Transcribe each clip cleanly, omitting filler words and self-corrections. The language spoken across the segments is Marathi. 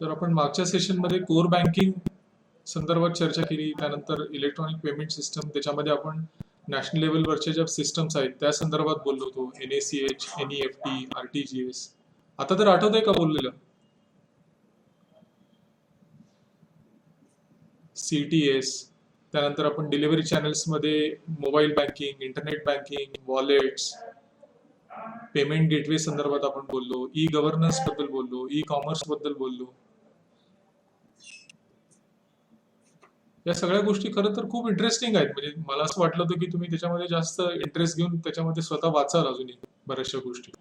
तर आपण मागच्या सेशनमध्ये कोर बँकिंग संदर्भात चर्चा केली. त्यानंतर इलेक्ट्रॉनिक पेमेंट सिस्टम, त्याच्यामध्ये आपण नॅशनल लेवलवरच्या ज्या सिस्टम्स आहेत त्या संदर्भात बोललो होतो. NACH, NEFT, RTGS. आता तर आठवतंय का बोललेलं? CTS. त्यानंतर आपण डिलिव्हरी चॅनल्समध्ये mobile banking, internet banking, wallets, payment gateway संदर्भात आपण बोललो. गव्हर्नन्स बद्दल बोललो, कॉमर्स बद्दल बोललो. या सगळ्या गोष्टी खरं तर खूप इंटरेस्टिंग आहेत. म्हणजे मला असं वाटलं होतं की तुम्ही त्याच्यामध्ये जास्त इंटरेस्ट घेऊन त्याच्यामध्ये स्वतः वाचाल अजूनही बऱ्याचशा गोष्टी.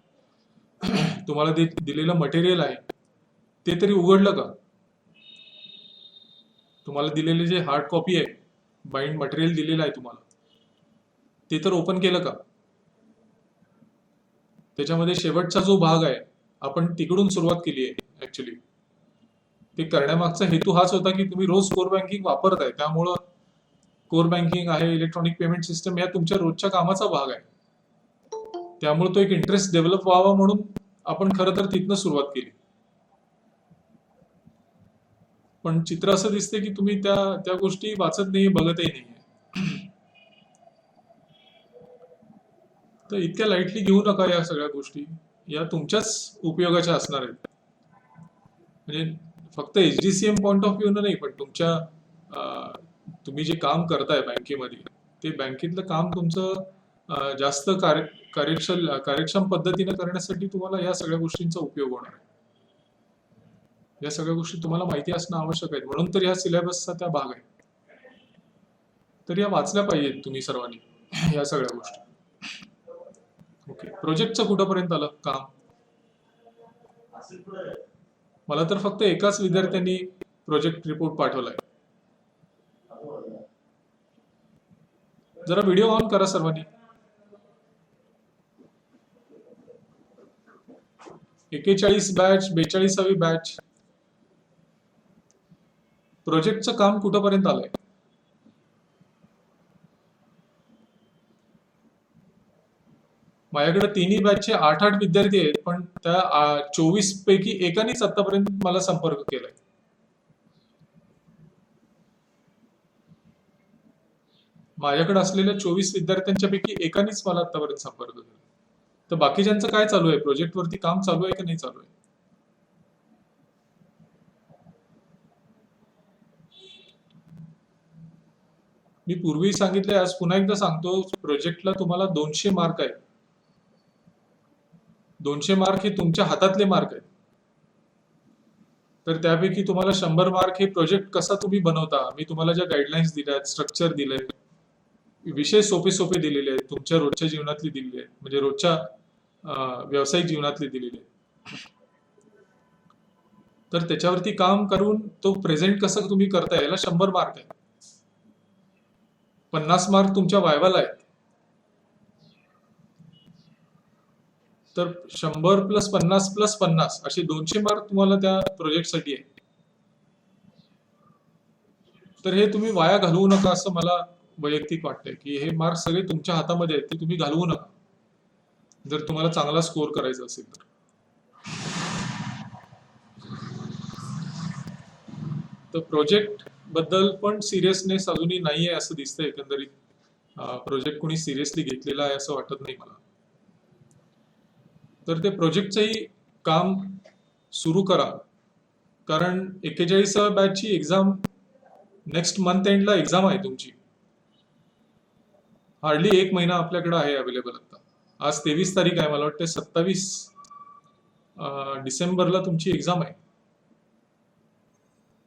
तुम्हाला दिलेलं मटेरियल आहे ते तरी उघडलं का? तुम्हाला दिलेले जे हार्ड कॉपी आहे, बाइंड मटेरियल दिलेलं आहे तुम्हाला, ते तर ओपन केलं का? त्याच्यामध्ये शेवटचा जो भाग आहे आपण तिकडून सुरुवात केली आहे. ऍक्च्युली ते करण्यामागचा हेतू हाच होता की तुम्ही रोज कोर बँकिंग वापरताय, त्यामुळं कोर बँकिंग आहे, इलेक्ट्रॉनिक पेमेंट सिस्टम या तुमच्या रोजच्या कामाचा भाग आहे. त्यामुळे तो एक इंटरेस्ट डेव्हलप व्हावा म्हणून आपण खरं तर तिथनं सुरुवात केली. पण चित्र असं दिसते की तुम्ही त्या गोष्टी वाचत नाही, बघतही नाहीये. तर इतक्या लाईटली घेऊ नका या सगळ्या गोष्टी. या तुमच्याच उपयोगाच्या असणार आहेत. म्हणजे फक्त HDCM पॉइंट ऑफ व्ह्यू नाही, पण तुम्ही जे काम करताय बँकेमध्ये, ते बँकेतलं काम तुमचं जास्त कार्यक्षम पद्धतीने करण्यासाठी तुम्हाला या सगळ्या गोष्टींचा उपयोग होणार आहे. या सगळ्या गोष्टी तुम्हाला माहिती असणं आवश्यक आहे, म्हणून तर या सिलेबसचा त्या भाग आहे. तर या वाचल्या पाहिजेत तुम्ही सर्वांनी या सगळ्या गोष्टी. ओके, प्रोजेक्टचं कुठंपर्यंत आलं काम? मला तर फक्त एकाच विद्यार्थ्यांनी प्रोजेक्ट रिपोर्ट पाठवलाय. जरा व्हिडिओ ऑन करा सर्वांनी. 41 बॅच, 42वी बॅच. प्रोजेक्टचं काम कुठंपर्यंत आलंय? माझ्याकडे तिन्ही बॅचचे 8 विद्यार्थी आहेत, पण त्या 24 पैकी एकानेच आतापर्यंत मला संपर्क केलाय. माझ्याकडे असलेल्या 24 विद्यार्थ्यांच्या पैकी एकानेच मला आतापर्यंत संपर्क केला. तर बाकीच्यांचं काय चालू आहे? प्रोजेक्टवरती काम चालू आहे की नाही चालू आहे? मी पूर्वी सांगितले, आज पुन्हा एकदा सांगतो, प्रोजेक्टला तुम्हाला 200 मार्क आहेत. 200 मार्क हे तुमच्या हातातले मार्क आहेत. तर त्यापैकी तुम्हाला 100 मार्क हे प्रोजेक्ट कसा तुम्ही बनवता, मी तुम्हाला ज्या गाईडलाईन्स दिल्या आहेत, स्ट्रक्चर दिलंय, विषय सोपे सोपे दिलेले आहेत, तुमच्या रोजच्या जीवनातली दिलेली आहेत, म्हणजे रोजच्या व्यावसायिक जीवनातली दिलेली आहेत. तर त्याच्यावरती काम करून तो प्रेझेंट कसं तुम्ही करताय याला 100 मार्क आहे. 50 मार्क तुमच्या वायवाला आहेत. तर 100 प्लस 50 प्लस 50 असे 200 मार्क तुम्हाला त्या प्रोजेक्टसाठी आहे. तर हे तुम्ही वाया घालवू नका असं मला वैयक्तिक वाटतंय, की हे मार्क सगळे तुमच्या हातामध्ये आहेत, ते तुम्ही घालवू नका जर तुम्हाला चांगला स्कोर करायचा असेल तर. तर प्रोजेक्ट बद्दल पण सिरियसनेस अजूनही नाहीये असं दिसतंय. एकंदरीत प्रोजेक्ट कोणी सिरियसली घेतलेला आहे असं वाटत नाही मला. तर ते प्रोजेक्टचंही काम सुरू करा, कारण 41व्या बॅचची एक्झाम नेक्स्ट मंथ एंडला एक्झाम आहे तुमची. हार्डली 1 महिना आपल्याकडे आहे अवेलेबल. आता आज 23 तारीख आहे, मला वाटतं 27 डिसेंबरला तुमची एक्झाम आहे.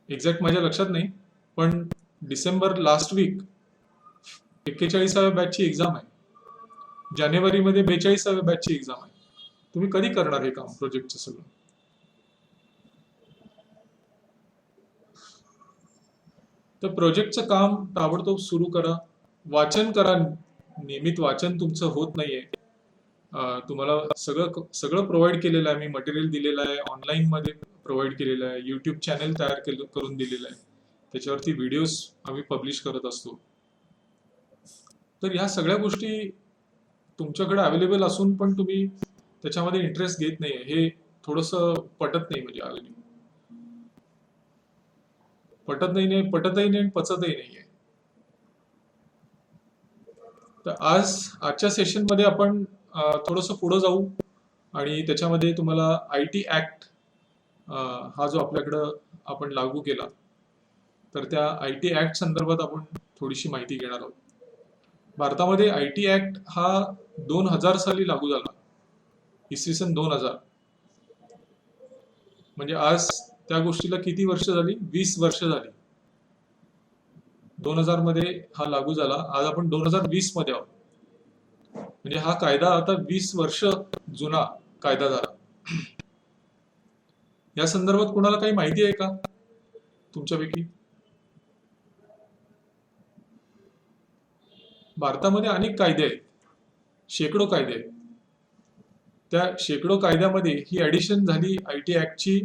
एक्झॅक्ट माझ्या लक्षात नाही, पण डिसेंबर लास्ट वीक 41व्या बॅचची एक्झाम आहे. जानेवारीमध्ये 42व्या बॅचची एक्झाम आहे. तुम्ही कधी करणार हे काम प्रोजेक्टचं सगळं? तर प्रोजेक्टचं काम ताबडतोब सुरू करा. वाचन करा. नियमित वाचन तुमचं होत नाहीये. तुम्हाला सगळं प्रोव्हाइड केलेलं आहे, मी मटेरियल दिलेलं आहे, ऑनलाईन मध्ये प्रोव्हाइड केलेलं आहे, युट्यूब चॅनल तयार करून दिलेलं आहे, त्याच्यावरती व्हिडिओज आम्ही पब्लिश करत असतो. तर ह्या सगळ्या गोष्टी तुमच्याकडे अवेलेबल असून पण तुम्ही त्याच्यामध्ये इंटरेस्ट घेत नाहीये, हे थोडंसं पटत नाही म्हणजे अजून. पटतही नाही आणि पचतही नाहीये. तर आजच्या सेशनमध्ये आपण थोडंसं पुढं जाऊ आणि त्याच्यामध्ये तुम्हाला IT ऍक्ट हा जो आपल्याकडं आपण लागू केला, तर त्या IT ऍक्ट संदर्भात आपण थोडीशी माहिती घेणार आहोत. भारतामध्ये IT ऍक्ट हा 2000 साली लागू झाला, इसवी सन 2000. म्हणजे आज त्या गोष्टीला किती वर्ष झाली? 20 वर्ष झाली. 2000 मध्ये हा लागू झाला, आज आपण 2020 मध्ये आहोत. म्हणजे हा कायदा आता 20 वर्ष जुना कायदा झाला. या संदर्भात कुणाला काही माहिती आहे का तुमच्यापैकी? भारतामध्ये अनेक कायदे आहेत, शेकडो कायदे आहेत. त्या शेकडो कायद्यामध्ये ही ऍडिशन झाली IT ऍक्टची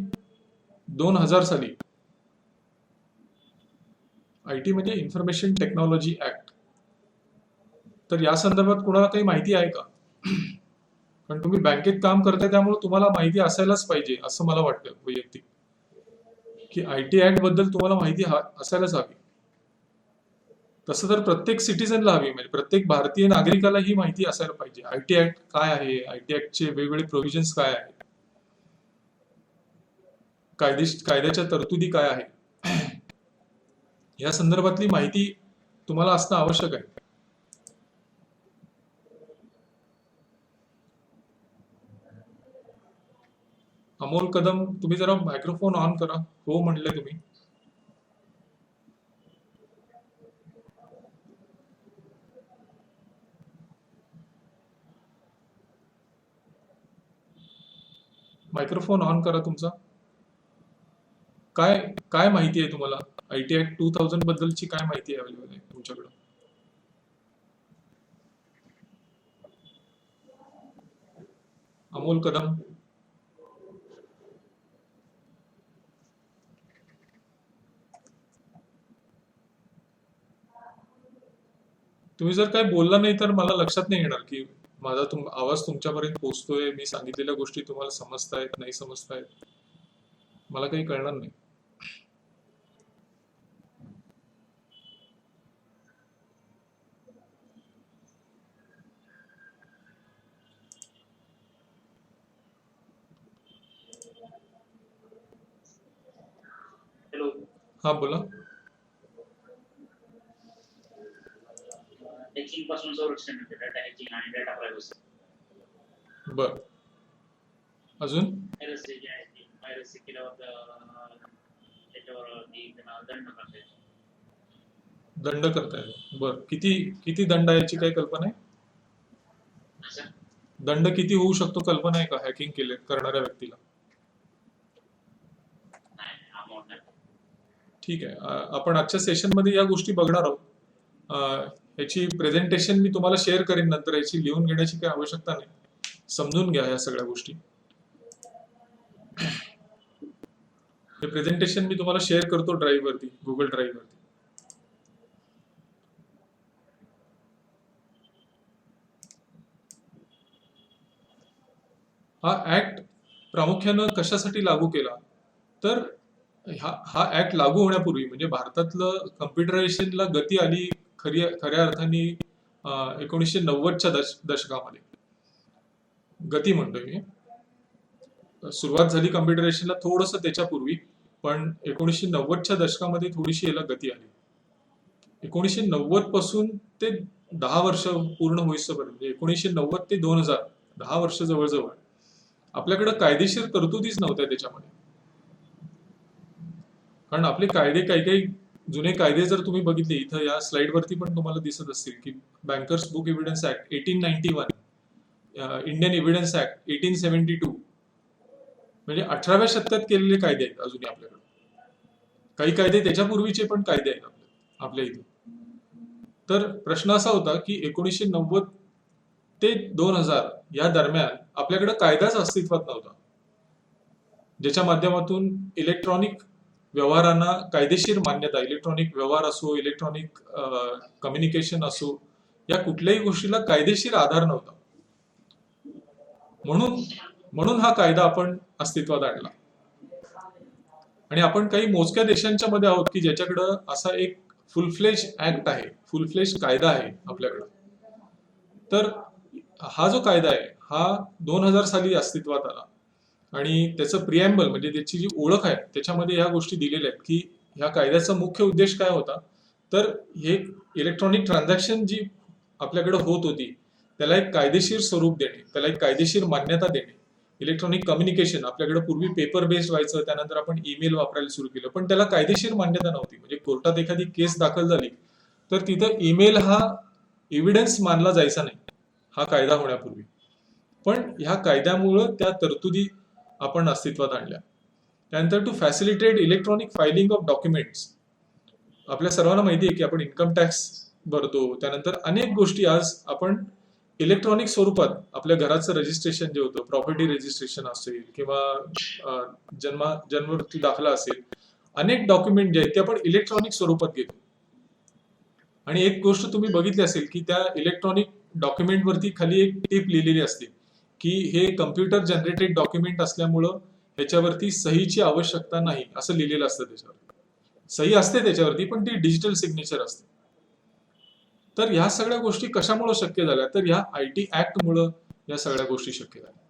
2000 साली. IT म्हणजे इन्फॉर्मेशन टेक्नॉलॉजी ऍक्ट. तर या संदर्भात कुणाला काही माहिती आहे का? कारण तुम्ही बँकेत काम करताय त्यामुळे तुम्हाला माहिती असायलाच पाहिजे असं मला वाटतं वैयक्तिक, की IT ऍक्ट बद्दल तुम्हाला माहिती असायलाच हवी. तसं तर प्रत्येक सिटीजनला हवी, म्हणजे प्रत्येक भारतीय नागरिकाला ही माहिती असायला पाहिजे. IT ऍक्ट काय आहे, IT ऍक्टचे वेगवेगळे प्रोव्हिजन्स काय आहेत, कायद्याच्या तरतुदी काय आहे, या संदर्भातली माहिती तुम्हाला असणं आवश्यक आहे. अमोल कदम, तुम्ही जरा मायक्रोफोन ऑन करा. हो म्हणले तुम्ही. मायक्रोफोन ऑन करा तुमचा. काय काय माहिती आहे तुम्हाला? IT ऍक्ट 2000 बद्दलची काय माहिती अवेलेबल आहे तुमच्याकडे? अमोल कदम. तुम्ही जर काय बोलला नाही तर मला लक्षात नाही येणार की माझा आवाज तुमच्यापर्यंत पोहोचतोय, मी सांगितलेल्या गोष्टी तुम्हाला समजतायत नाही समजतायत, मला काही कळणार नाही. हॅलो. हा बोला. हॅकिंग पासून संरक्षण मिळते, डाटा हॅकिंग आणि डाटा प्रायव्हसी. बर, अजून? व्हायरस जे आहे ते व्हायरस केल्यावर त्याच्यावर त्यांना दंड करता येतो. दंड करता येतो. बर, किती किती दंड आहे याची काही कल्पना आहे? असं दंड किती होऊ शकतो कल्पना आहे का हॅकिंग करणाऱ्या व्यक्तीला? नाही, अमाऊंट नाही. ठीक आहे, आपण आजच्या सेशनमध्ये या गोष्टी बघणार आहोत. याची प्रेझेंटेशन मी तुम्हाला शेअर करेन नंतर, याची लिहून घेण्याची काही आवश्यकता नाही, समजून घ्या या सगळ्या गोष्टी. हे प्रेझेंटेशन मी तुम्हाला शेअर करतो ड्राईव्ह वरती, गुगल ड्राईव्ह वरती. हा ऍक्ट प्रामुख्यानं कशासाठी लागू केला, तर हा ऍक्ट लागू होण्यापूर्वी म्हणजे भारतातलं कम्प्युटरायझेशनला गती आली खऱ्या अर्थाने 1990च्या दशकामध्ये. गती म्हणतोय मी, सुरुवात झाली कम्प्युटरायझेशनला थोडंसं त्याच्यापूर्वी, पण 1990च्या दशकामध्ये थोडीशी याला गती आली. 1990 पासून ते 10 वर्ष पूर्ण होईपर्यंत, म्हणजे 1990 ते 2000, 10 वर्ष जवळजवळ आपल्याकडे कायदेशीर तरतुदीच नव्हत्या त्याच्यामध्ये. कारण आपले कायदे काही जुने कायदे जर तुम्ही बघितले, इथं या स्लाइड वरती पण तुम्हाला दिसत असतील की bankers book evidence act 1891, Indian evidence act 1872, म्हणजे 18व्या शतकात केलेले कायदे आहेत अजूनही आपल्याकडे. काही कायदे त्याच्यापूर्वीचे पण कायदे आहेत आपल्या इथे. तर प्रश्न असा होता की 1990 ते 2000 या दरम्यान आपल्याकडे कायदाच अस्तित्वात नव्हता, ज्याच्या माध्यमातून इलेक्ट्रॉनिक व्यवहारांना कायदेशीर मान्यता, इलेक्ट्रॉनिक व्यवहार असो, इलेक्ट्रॉनिक कम्युनिकेशन असो, या कुठल्याही गोष्टीला कायदेशीर आधार नव्हता. म्हणून हा कायदा आपण अस्तित्वात आणला. आणि आपण काही मोजक्या देशांच्या मध्ये आहोत की ज्याच्याकडं असा एक फुल फ्लेज ऍक्ट आहे, फुल फ्लेज कायदा आहे आपल्याकडं. तर हा जो कायदा आहे हा 2000 साली अस्तित्वात आला आणि त्याचं प्रिएम्बल म्हणजे त्याची जी ओळख आहे त्याच्यामध्ये ह्या गोष्टी दिलेल्या आहेत की ह्या कायद्याचा मुख्य उद्देश काय होता. तर हे इलेक्ट्रॉनिक ट्रान्झॅक्शन जी आपल्याकडे होत होती त्याला एक कायदेशीर स्वरूप देणे, त्याला एक कायदेशीर मान्यता देणे. इलेक्ट्रॉनिक कम्युनिकेशन आपल्याकडे पूर्वी पेपर बेस्ड व्हायचं, त्यानंतर आपण ईमेल वापरायला सुरू केलं, पण त्याला कायदेशीर मान्यता नव्हती. म्हणजे कोर्टात एखादी केस दाखल झाली तर तिथं ईमेल हा एव्हिडन्स मानला जायचा नाही हा कायदा होण्यापूर्वी. पण ह्या कायद्यामुळं त्या तरतुदी आपण अस्तित्वात आणल्या. त्यानंतर to facilitate electronic filing of documents. आपल्या सर्वांना माहिती आहे की आपण इन्कम टॅक्स भरतो, त्यानंतर अनेक गोष्टी आज आपण इलेक्ट्रॉनिक स्वरूपात आपल्या घराचं रजिस्ट्रेशन जे होतं, प्रॉपर्टी रजिस्ट्रेशन असेल किंवा जन्ममृत्यू दाखला असेल, अनेक डॉक्युमेंट जे आहेत ते आपण इलेक्ट्रॉनिक स्वरूपात घेतो. आणि एक गोष्ट तुम्ही बघितली असेल की त्या इलेक्ट्रॉनिक डॉक्युमेंट वरती खाली एक टिप लिहिलेली असते की हे कम्प्युटर जनरेटेड डॉक्युमेंट असल्यामुळं ह्याच्यावरती सहीची आवश्यकता नाही असं लिहिलेलं असतं. त्याच्यावर सही असते त्याच्यावरती पण ती डिजिटल सिग्नेचर असते. तर ह्या सगळ्या गोष्टी कशामुळे शक्य झाल्या, तर ह्या IT ऍक्ट मुळे या सगळ्या गोष्टी शक्य झाल्या.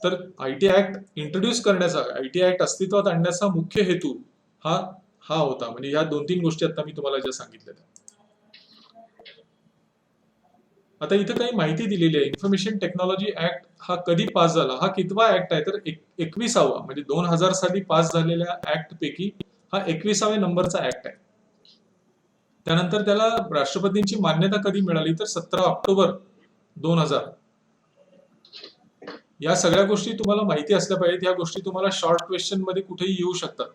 तर IT ऍक्ट इंट्रोड्यूस करण्याचा, IT ऍक्ट अस्तित्वात आणण्याचा मुख्य हेतू हा हा होता. म्हणजे ह्या 2-3 गोष्टी आता मी तुम्हाला ज्या सांगितल्या त्या. आता इथं काही माहिती दिलेली आहे. इन्फॉर्मेशन टेक्नॉलॉजी ऍक्ट हा कधी पास झाला, हा कितवा ऍक्ट आहे, तर 21वा. म्हणजे 2000 साली पास झालेल्या ऍक्ट पैकी हा 21व्या नंबरचा ऍक्ट आहे. त्यानंतर त्याला राष्ट्रपतींची मान्यता कधी मिळाली, तर 17 ऑक्टोबर 2000. या सगळ्या गोष्टी तुम्हाला माहिती असल्या पाहिजेत. या गोष्टी तुम्हाला शॉर्ट क्वेश्चन मध्ये कुठेही येऊ शकतात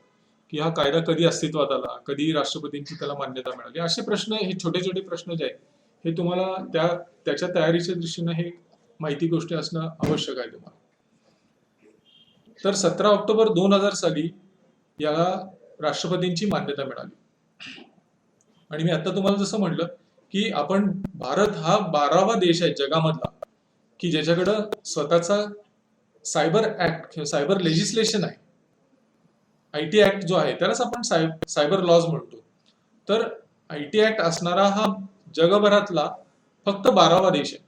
की हा कायदा कधी अस्तित्वात आला, कधी राष्ट्रपतींची त्याला मान्यता मिळाली. असे प्रश्न, हे छोटे छोटे प्रश्न जे आहेत हे तुम्हाला त्याच्या तयारीच्या दृष्टीने हे माहिती गोष्टी असणं आवश्यक आहे तुम्हाला. तर 17 ऑक्टोबर 2000 साली याला राष्ट्रपतींची मान्यता मिळाली. आणि मी आता तुम्हाला जसं म्हटलं की भारत हा 12वा देश आहे जगामधला की ज्याच्याकडं स्वतःचा सायबर ऍक्ट किंवा सायबर लेजिस्लेशन आहे. IT ऍक्ट जो आहे त्यालाच आपण सायबर लॉज म्हणतो. तर IT ऍक्ट असणारा हा जगभरातला फक्त 12वा देश आहे.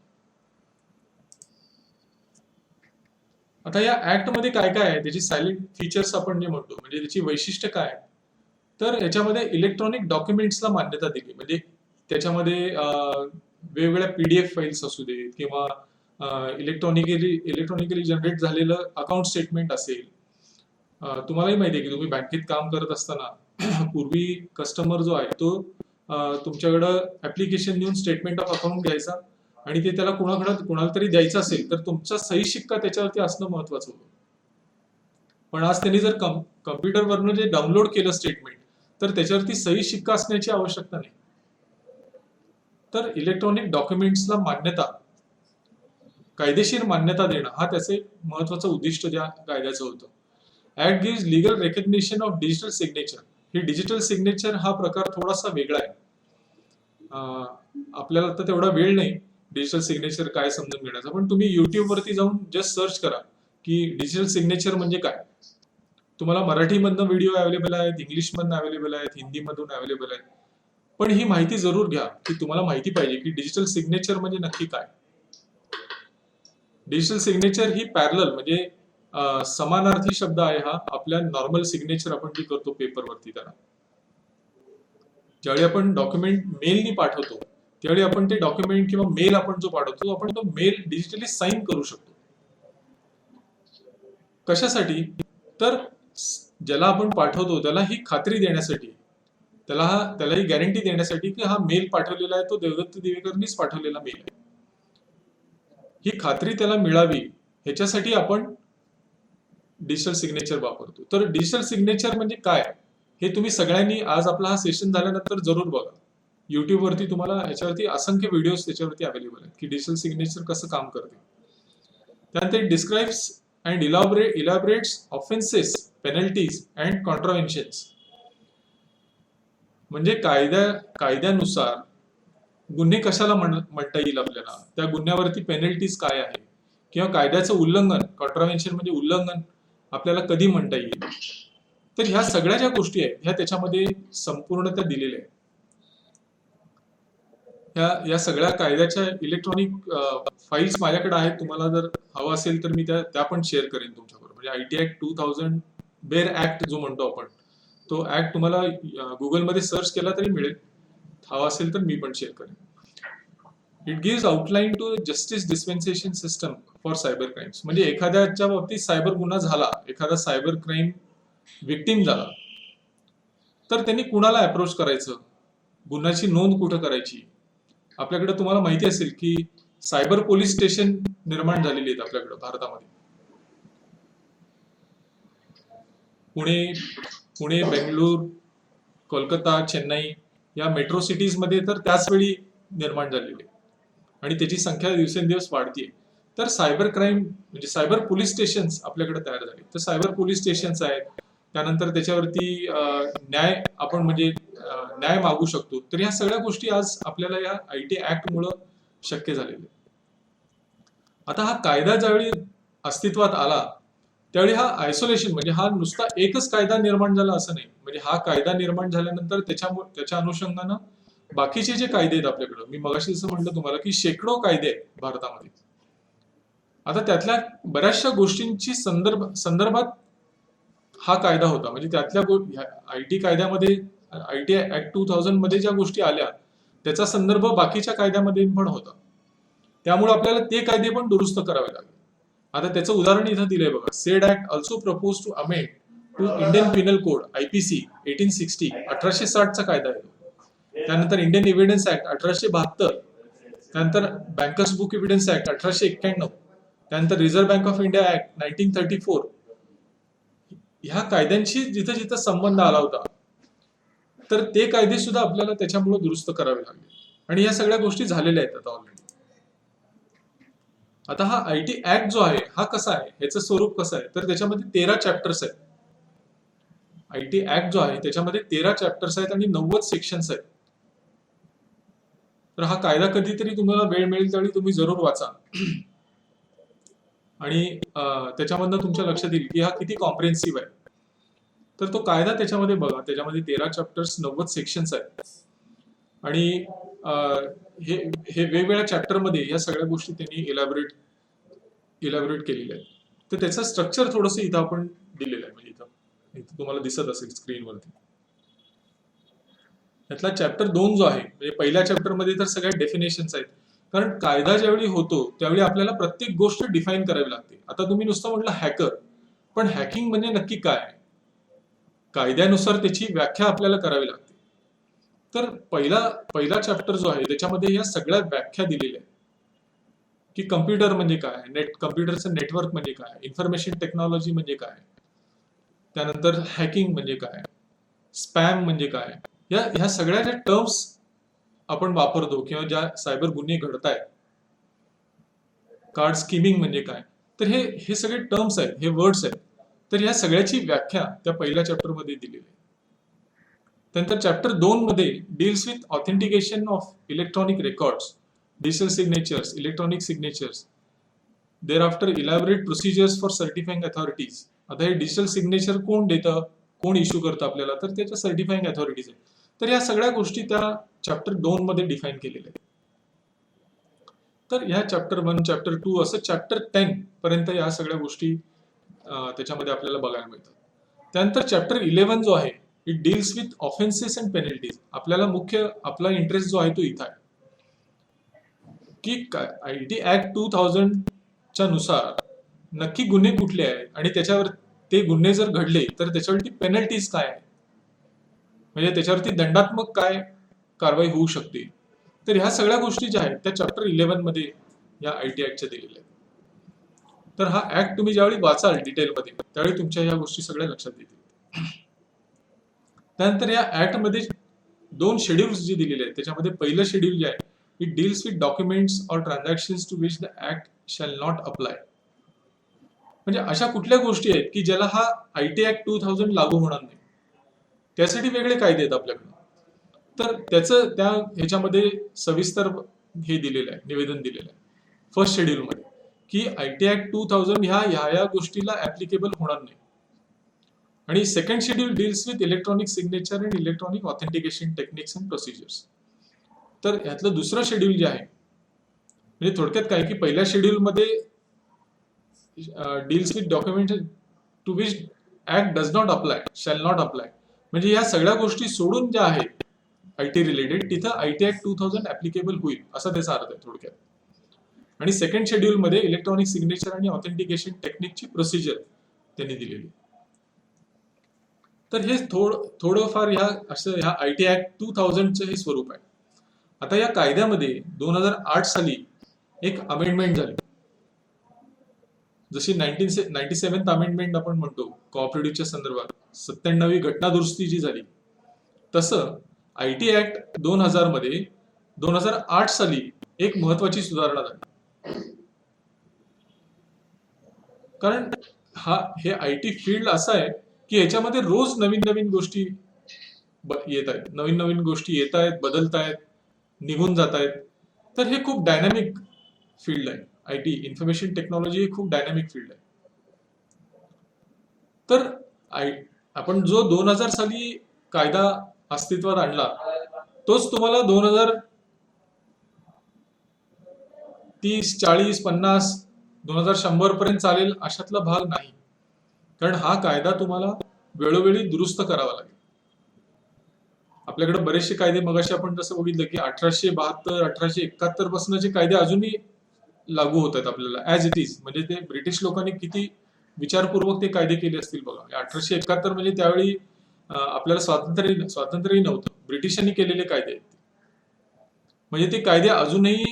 आता या ऍक्ट मध्ये काय काय आहे, त्याची सायलेंट फीचर्स आपण जे म्हणतो, म्हणजे त्याची वैशिष्ट्य काय आहे, तर याच्यामध्ये इलेक्ट्रॉनिक डॉक्युमेंट्सला मान्यता दिली. म्हणजे त्याच्यामध्ये वेगवेगळ्या PDF फाईल्स असू देत किंवा इलेक्ट्रॉनिकली जनरेट झालेलं अकाउंट स्टेटमेंट असेल. तुम्हालाही माहिती आहे की तुम्ही बँकेत काम करत असताना पूर्वी कस्टमर जो आहे तो तुमच्याकडं ऍप्लिकेशन देऊन स्टेटमेंट ऑफ अकाउंट घ्यायचा आणि ते त्याला कुणाला तरी द्यायचं असेल तर तुमचा सही शिक्का त्याच्यावरती असणं महत्वाचं होतं. पण आज त्यांनी जर कम्प्युटरवरनं जे डाउनलोड केलं स्टेटमेंट तर त्याच्यावरती सही शिक्का असण्याची आवश्यकता नाही. तर इलेक्ट्रॉनिक डॉक्युमेंट्सला मान्यता, कायदेशीर मान्यता देणं हा त्याचं एक महत्वाचं उद्दिष्ट त्या कायद्याचं होतं. Act gives legal recognition of digital signature. He digital signature हा प्रकार थोडासा वेगळा आहे. आपल्याला आता तेवढा वेळ नाही डिजिटल सिग्नेचर काय समजून घेण्याचा, पण तुम्ही युट्यूब वरती जाऊन जस्ट सर्च करा की डिजिटल सिग्नेचर म्हणजे काय. तुम्हाला मराठीमधनं व्हिडिओ अवेलेबल आहेत, इंग्लिशमधनं अवेलेबल आहेत, हिंदीमधून अवेलेबल आहेत. पण ही माहिती जरूर घ्या की तुम्हाला माहिती पाहिजे की डिजिटल सिग्नेचर म्हणजे नक्की काय. डिजिटल सिग्नेचर ही पॅरलल म्हणजे समानार्थी शब्द आहे हा आपल्या नॉर्मल सिग्नेचर आपण जे करतो पेपरवरती. त्याला ज्यावेळी आपण डॉक्युमेंट मेलनी पाठवतो त्यावेळी आपण ते डॉक्युमेंट किंवा मेल आपण जो पाठवतो आपण तो मेल डिजिटली साईन करू शकतो. कशासाठी, तर ज्याला आपण पाठवतो त्याला ही खात्री देण्यासाठी, त्याला ही गॅरंटी देण्यासाठी की हा मेल पाठवलेला आहे तो देवदत्त दिवेकरनीच पाठवलेला मेल आहे. ही खात्री त्याला मिळावी ह्याच्यासाठी आपण डिजिटल सिग्नेचर वापरतो. तर डिजिटल सिग्नेचर म्हणजे काय हे तुम्ही सगळ्यांनी आज आपला हा सेशन झाल्यानंतर जरूर बघा. युट्यूब वरती तुम्हाला ह्याच्यावरती असंख्य व्हिडिओज त्याच्यावरती अवेलेबल आहेत की डिजिटल सिग्नेचर कसं काम करते. त्यानंतर describes and elaborates offences, penalties and contraventions. म्हणजे कायद्यानुसार गुन्हे कशाला म्हणता येईल आपल्याला, त्या गुन्ह्यावरती पेनल्टीज काय आहे, किंवा कायद्याचं उल्लंघन, कॉन्ट्राव्हेन्शन म्हणजे उल्लंघन आपल्याला कधी म्हणता येईल. तर ह्या सगळ्या ज्या गोष्टी आहेत ह्या त्याच्यामध्ये संपूर्णतः दिलेल्या आहेत. या सगळ्या कायद्याच्या इलेक्ट्रॉनिक फाईल्स माझ्याकडे आहेत. तुम्हाला जर हवं असेल तर मी त्या पण शेअर करेन तुमच्याबरोबर. म्हणजे आयटी ऍक्ट 2000 बेर ऍक्ट जो म्हणतो आपण, तो ऍक्ट तुम्हाला गुगलमध्ये सर्च केला तरी मिळेल. हवा असेल तर मी पण शेअर करेन. It gives outline to justice dispensation system for cyber crimes. म्हणजे एखाद्याच्या बाबतीत सायबर गुन्हा झाला, एखादा सायबर क्राईम विक्टीम झाला, तर त्यांनी कुणाला अप्रोच करायचं, गुन्ह्याची नोंद कुठं करायची. आपल्याकडे तुम्हाला माहिती असेल की सायबर पोलीस स्टेशन निर्माण झालेली आहेत आपल्याकडे भारतामध्ये. पुणे, बेंगळूर, कोलकाता, चेन्नई या मेट्रो सिटीज मध्ये तर त्याच वेळी निर्माण झालेली आहे आणि त्याची संख्या दिवसेंदिवस वाढतीये. तर सायबर क्राईम म्हणजे सायबर पोलीस स्टेशन्स आपल्याकडे तयार झाले. तर सायबर पोलीस स्टेशन्स आहेत, त्यानंतर त्याच्यावरती न्याय आपण म्हणजे न्याय मागू शकतो. तर ह्या सगळ्या गोष्टी आज आपल्याला या आयटी ऍक्ट मुळे शक्य झालेले. आता हा कायदा ज्यावेळी अस्तित्वात आला त्यावेळी हा आयसोलेशन म्हणजे हा नुसता एकच कायदा निर्माण झाला असं नाही. म्हणजे हा कायदा निर्माण झाल्यानंतर त्याच्या अनुषंगानं बाकीचे जे कायदे आहेत आपल्याकडे, मी मगाशी जसं म्हटलं तुम्हाला की शेकडो कायदे आहेत भारतामध्ये. आता त्यातल्या बऱ्याचशा गोष्टींची संदर्भात हा कायदा होता. म्हणजे त्यातल्या आयटी कायद्यामध्ये आयटी ऍक्ट 2000 मध्ये ज्या गोष्टी आल्या त्याचा संदर्भ बाकीच्या कायद्यामध्ये पण होता. त्यामुळे आपल्याला ते कायदे पण दुरुस्त करावे लागले. आता त्याचं उदाहरण इथं दिलंय बघा. Said act also propose to amend to Indian penal code IPC 1860 1860 चा कायदा आहे. त्यानंतर इंडियन एव्हिडन्स ऍक्ट 1872, त्यानंतर बँकर्स बुक एव्हिडन्स ऍक्ट 1891, त्यानंतर reserve bank of India act 1934. ह्या कायद्यांशी जिथं जिथं संबंध आला होता तर ते कायदे सुद्धा आपल्याला त्याच्यामुळे दुरुस्त करावे लागले आणि या सगळ्या गोष्टी झालेल्या आहेत आता ऑलरेडी. आता हा आयटी ऍक्ट जो आहे हा कसा आहे, याचं स्वरूप कसं आहे, तर त्याच्यामध्ये 13 चॅप्टर्स आहेत. आयटी ऍक्ट जो आहे त्याच्यामध्ये 13 चॅप्टर्स आहेत आणि 90 सेक्शन्स आहेत. तर हा कायदा कधीतरी तुम्हाला वेळ मिळेल त्यावेळी तुम्ही जरूर वाचा आणि त्याच्यामधनं तुमच्या लक्षात येईल की हा किती कॉम्प्रिहेन्सिव्ह आहे. तर तो कायदा त्याच्यामध्ये बघा. त्याच्यामध्ये 13 चॅप्टर्स 90 सेक्शन्स आहेत आणि हे वेगवेगळ्या चॅप्टरमध्ये या सगळ्या गोष्टी त्यांनी इलॅबोरेट केलेल्या आहेत. तर त्याचं स्ट्रक्चर थोडंसं इथं आपण दिलेलं आहे. म्हणजे इथं तुम्हाला दिसत असेल स्क्रीनवरती. यातला चॅप्टर 2 जो आहे म्हणजे पहिल्या चॅप्टरमध्ये तर सगळ्या डेफिनेशन्स आहेत. कारण कायदा ज्यावेळी होतो त्यावेळी आपल्याला प्रत्येक गोष्ट डिफाईन करावी लागते. आता तुम्ही नुसतं म्हटलं हॅकर, पण हॅकिंग म्हणजे नक्की काय आहे, कायद्यानुसार त्याची व्याख्या आपल्याला करावी लागते. तर पहिला चॅप्टर जो आहे त्याच्यामध्ये या सगळ्या व्याख्या दिलेल्या आहेत की कम्प्युटर म्हणजे काय, कम्प्युटरचं नेटवर्क म्हणजे काय, इन्फॉर्मेशन टेक्नॉलॉजी म्हणजे काय, त्यानंतर हॅकिंग म्हणजे काय, स्पॅम म्हणजे काय. ह्या सगळ्या ज्या टर्म्स आपण वापरतो किंवा ज्या सायबर गुन्हे घडतायत, कार्ड स्कीमिंग म्हणजे काय, तर हे सगळे टर्म्स आहेत, हे वर्ड्स आहेत. तर ह्या सगळ्याची व्याख्या त्या पहिल्या चॅप्टरमध्ये दिलेली आहे. त्यानंतर चॅप्टर 2 मध्ये deals with authentication of electronic records, digital signatures, electronic signatures. Thereafter elaborate procedures for certifying authorities. आता हे डिजिटल सिग्नेचर कोण देतं, कोण इश्यू करतं आपल्याला, तर त्याच्या सर्टिफाईंग अथॉरिटीज आहेत. तर या सगळ्या गोष्टी त्या चॅप्टर 2 मध्ये डिफाईन केलेल्या आहेत. तर ह्या चॅप्टर 1, चॅप्टर 2 असं चॅप्टर 10 पर्यंत या सगळ्या गोष्टी त्याच्यामध्ये आपल्याला बघायला मिळतात. त्यानंतर चॅप्टर 11 जो आहे it deals with offences and penalties. आपला इंटरेस्ट जो आहे तो इथं आहे की आयटी ऍक्ट 2000 च्या नुसार नक्की गुन्हे कुठले आहेत आणि त्याच्यावर ते गुन्हे जर घडले तर त्याच्यावरती पेनल्टीज काय आहे, म्हणजे त्याच्यावरती दंडात्मक काय कारवाई होऊ शकते. तर ह्या सगळ्या गोष्टी ज्या आहेत त्या चॅप्टर 11 मध्ये या आयटी ऍक्टच्या दिलेल्या आहेत. तर हा ऍक्ट तुम्ही ज्यावेळी वाचाल डिटेलमध्ये त्यावेळी तुमच्या ह्या गोष्टी सगळ्या लक्षात येतील. त्यानंतर या ऍक्ट मध्ये 2 शेड्यूल्स जे दिलेले आहेत त्याच्यामध्ये पहिलं शेड्यूल जे आहे it deals with documents or transactions to which the act shall not apply. म्हणजे अशा कुठल्या गोष्टी आहेत की ज्याला हा आयटी ऍक्ट 2000 लागू होणार नाही, त्यासाठी वेगळे कायदे आहेत आपल्याकडे. तर त्याचं त्या ह्याच्यामध्ये सविस्तर हे दिलेलं आहे, निवेदन दिलेलं आहे फर्स्ट शेड्यूल मध्ये की आयटी ऍक्ट 2000 ह्या गोष्टीला ऍप्लिकेबल होणार नाही. आणि second schedule deals with electronic signature and electronic authentication techniques and procedures. तर यातलं दुसरं शेड्यूल जे आहे, म्हणजे थोडक्यात काय की पहिल्या शेड्यूलमध्ये deals with document to which act does not apply, shall not apply, म्हणजे या सगळ्या गोष्टी सोडून ज्या आहेत आयटी रिलेटेड, तिथं आयटी ऍक्ट 2000 ऍप्लिकेबल होईल असा त्याचा अर्थ आहे थोडक्यात. आणि सेकंड शेड्यूलमध्ये इलेक्ट्रॉनिक सिग्नेचर आणि ऑथेंटिकेशन टेक्निकची प्रोसिजर त्यांनी दिलेली. तर हे थोडंफार ह्या आयटी ऍक्ट 2000चं हे स्वरूप आहे. आता या कायद्यामध्ये 2008 साली एक अमेंडमेंट झाली, जशी 97th अमेंडमेंट आपण म्हणतो कोऑपरेटिव्हच्या संदर्भात 97वी घटना दुरुस्ती जी झाली, तसं आयटी ऍक्ट 2000 मध्ये 2008 साली एक महत्वाची सुधारणा झाली. कारण हे आयटी फील्ड असं आहे की याच्यामध्ये रोज नवीन नवीन गोष्टी येत आहेत, नवीन नवीन गोष्टी येत आहेत, बदलत आहेत, निघून जात आहेत. तर हे खूप डायनॅमिक फील्ड आहे. आयटी इन्फॉर्मेशन टेक्नॉलॉजी ही खूप डायनॅमिक फील्ड आहे. तर आपण जो 2000 साली कायदा अस्तित्वात आणला, तोच तुम्हाला 2030, 40, 50, 2100 पर्यंत चालेल अशातला भाग नाही. कारण हा कायदा तुम्हाला वेळोवेळी दुरुस्त करावा लागेल. आपल्याकडे बरेचसे कायदे, मगाशी आपण जसं बघितलं की 1872, 1871 पासूनचे कायदे अजूनही लागू होत आहेत आपल्याला ऍज इट इज. म्हणजे ते ब्रिटिश लोकांनी किती विचारपूर्वक ते कायदे केले असतील बघा. 1871 म्हणजे त्यावेळी आपल्याला स्वातंत्र्यही नव्हतं, ब्रिटिशांनी केलेले कायदे आहेत. म्हणजे ते कायदे अजूनही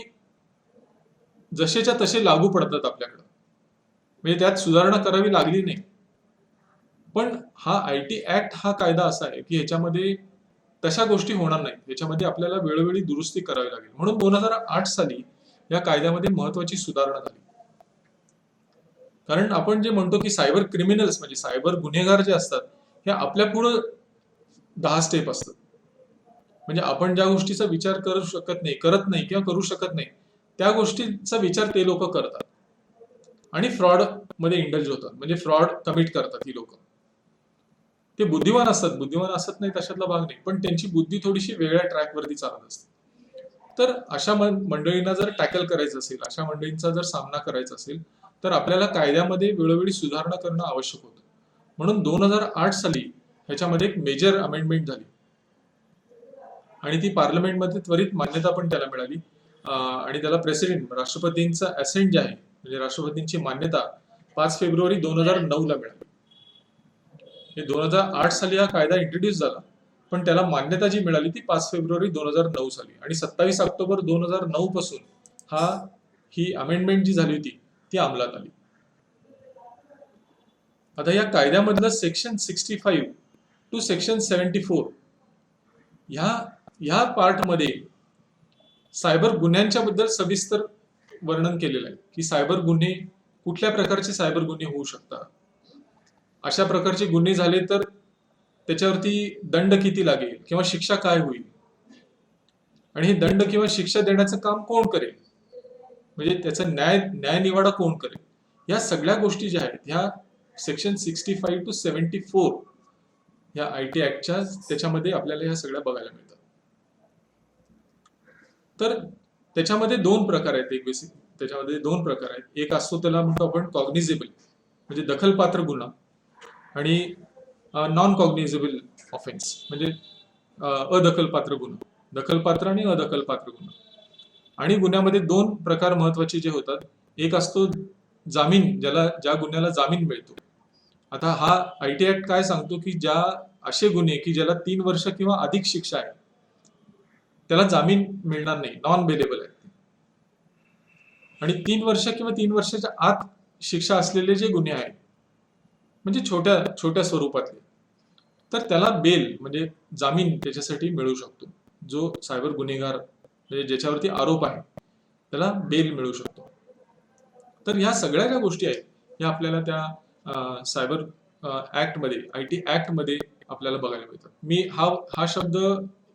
जसेच्या तसे लागू पडतात आपल्याकडं, म्हणजे त्यात सुधारणा करावी लागली नाही. पण हा आयटी ऍक्ट हा कायदा असा आहे की ह्याच्यामध्ये तशा गोष्टी होणार नाहीत, ह्याच्यामध्ये आपल्याला वेळोवेळी दुरुस्ती करावी लागेल. म्हणून 2008 साली या कायद्यामध्ये महत्वाची सुधारणा झाली. कारण आपण जे म्हणतो की सायबर क्रिमिनल्स म्हणजे सायबर गुन्हेगार जे असतात, हे आपल्या पुढं 10 स्टेप असतात. म्हणजे आपण ज्या गोष्टीचा विचार करत नाही किंवा करू शकत नाही, त्या गोष्टीचा विचार ते लोक करतात आणि फ्रॉड मध्ये इंडल्ज होतात, म्हणजे फ्रॉड कमिट करतात ही लोक. ते बुद्धिवान असत नाही तशातला भाग नाही, पण त्यांची बुद्धी थोडीशी वेगळ्या ट्रॅकवरती चालत असते. तर अशा मंडळींना जर टॅकल करायचं असेल, अशा मंडळींचा जर सामना करायचा असेल, तर आपल्याला कायद्यामध्ये वेळोवेळी सुधारणा करणं आवश्यक होतं. म्हणून 2008 साली ह्याच्यामध्ये एक मेजर अमेंडमेंट झाली आणि ती पार्लमेंटमध्ये त्वरित मान्यता पण त्याला मिळाली. आणि त्याला प्रेसिडेंट, राष्ट्रपतींचा असेंट जे आहे, म्हणजे राष्ट्रपतींची मान्यता 5 फेब्रुवारी 2009 ला मिळाली. हे 2008 साली हा कायदा इंट्रोड्यूस झाला, पण त्याला मान्यता जी मिळाली ती 5 फेब्रुवारी 2009 साली. आणि 27 ऑक्टोबर 2009 पासून ही अमेंडमेंट जी झाली होती ती अंमलात आली. आता या कायद्यामधलं सेक्शन 65 टू सेक्शन 74 ह्या पार्टमध्ये सायबर गुन्ह्यांच्या बद्दल सविस्तर वर्णन केलेलं आहे की सायबर गुन्हे, कुठल्या प्रकारचे सायबर गुन्हे होऊ शकतात, अशा प्रकारचे गुन्हे झाले तर त्याच्यावरती दंड किती लागेल किंवा शिक्षा काय होईल, आणि हे दंड किंवा शिक्षा देण्याचं काम कोण करेल, म्हणजे त्याचा न्याय निवाडा कोण करेल. या सगळ्या गोष्टी ज्या आहेत ह्या सेक्शन 65 टू 74 ह्या आयटी ऍक्टच्या त्याच्यामध्ये आपल्याला ह्या सगळ्या बघायला मिळतात. तर त्याच्यामध्ये दोन प्रकार आहेत. एक असतो त्याला म्हणतो आपण कॉग्निझेबल, म्हणजे दखलपात्र गुन्हा, आणि नॉन कॉग्निझेबल ऑफेन्स म्हणजे अदखलपात्र गुन्हा. दखलपात्र आणि अदखलपात्र गुन्हा. आणि गुन्ह्यामध्ये दोन प्रकार महत्वाचे जे होतात. एक असतो जामीन, ज्या गुन्ह्याला जामीन मिळतो. आता हा आयटी ऍक्ट काय सांगतो की असे गुन्हे की ज्याला 3 वर्ष किंवा अधिक शिक्षा आहे त्याला जामीन मिळणार नाही, नॉन बेलेबल आहे. आणि 3 वर्ष किंवा 3 वर्षाच्या आत शिक्षा असलेले जे गुन्हे आहेत, म्हणजे छोट्या स्वरूपातले, तर त्याला बेल म्हणजे जामीन त्याच्यासाठी मिळू शकतो. जो सायबर गुन्हेगार म्हणजे ज्याच्यावरती आरोप आहे त्याला बेल मिळू शकतो. तर ह्या सगळ्या ज्या गोष्टी आहेत ह्या आपल्याला त्या सायबर ऍक्ट मध्ये, आयटी ऍक्ट मध्ये आपल्याला बघायला मिळतात. मी हा शब्द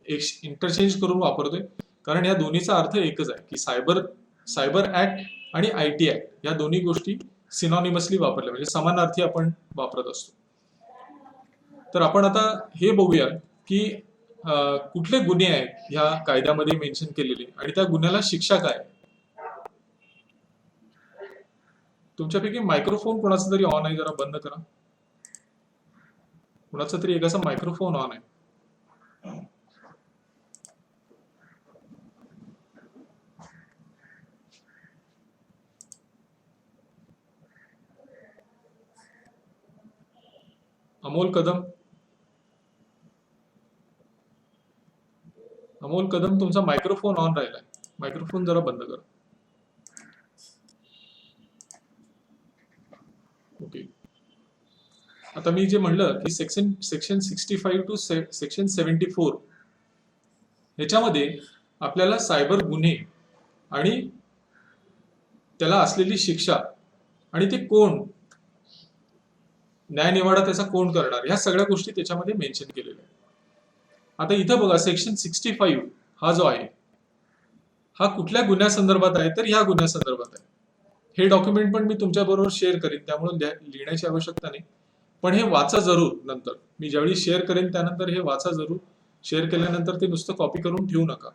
इंटरचेंज करून वापरतोय कारण या दोन्हीचा अर्थ एकच आहे की सायबर ऍक्ट आणि आयटी ऍक्ट या दोन्ही गोष्टी सिनॉनिमसली वापरल्या, म्हणजे समानार्थी आपण वापरत असतो. तर आपण आता हे बघूया की कुठले गुन्हे आहेत ह्या कायद्यामध्ये मेन्शन केलेले आणि त्या गुन्ह्याला शिक्षा काय आहे. तुमच्यापैकी मायक्रोफोन कोणाचा तरी ऑन आहे, जरा बंद करा. कोणाचा तरी एकाचा मायक्रोफोन ऑन आहे. अमोल कदम, अमोल कदम, तुमचा मायक्रोफोन ऑन राहिलाय. मायक्रोफोन जरा बंद करा. ओके. आता मी जे म्हणलं की सेक्शन 65 टू सेक्शन 74 ह्याच्यामध्ये आपल्याला सायबर गुन्हे आणि त्याला असलेली शिक्षा आणि ते कोण, न्यायनिवाडा त्याचा कोण करणार, ह्या सगळ्या गोष्टी त्याच्यामध्ये मेन्शन केलेल्या आहेत. आता इथं बघा, सेक्शन 65 हा जो आहे हा कुठल्या गुन्ह्यासंदर्भात आहे, तर ह्या गुन्ह्यासंदर्भात आहे. हे डॉक्युमेंट पण मी तुमच्या बरोबर शेअर करेन, त्यामुळे लिहिण्याची आवश्यकता नाही, पण हे वाचा जरूर. नंतर मी ज्यावेळी शेअर करेन त्यानंतर हे वाचा जरूर. शेअर केल्यानंतर ते नुसतं कॉपी करून ठेवू नका,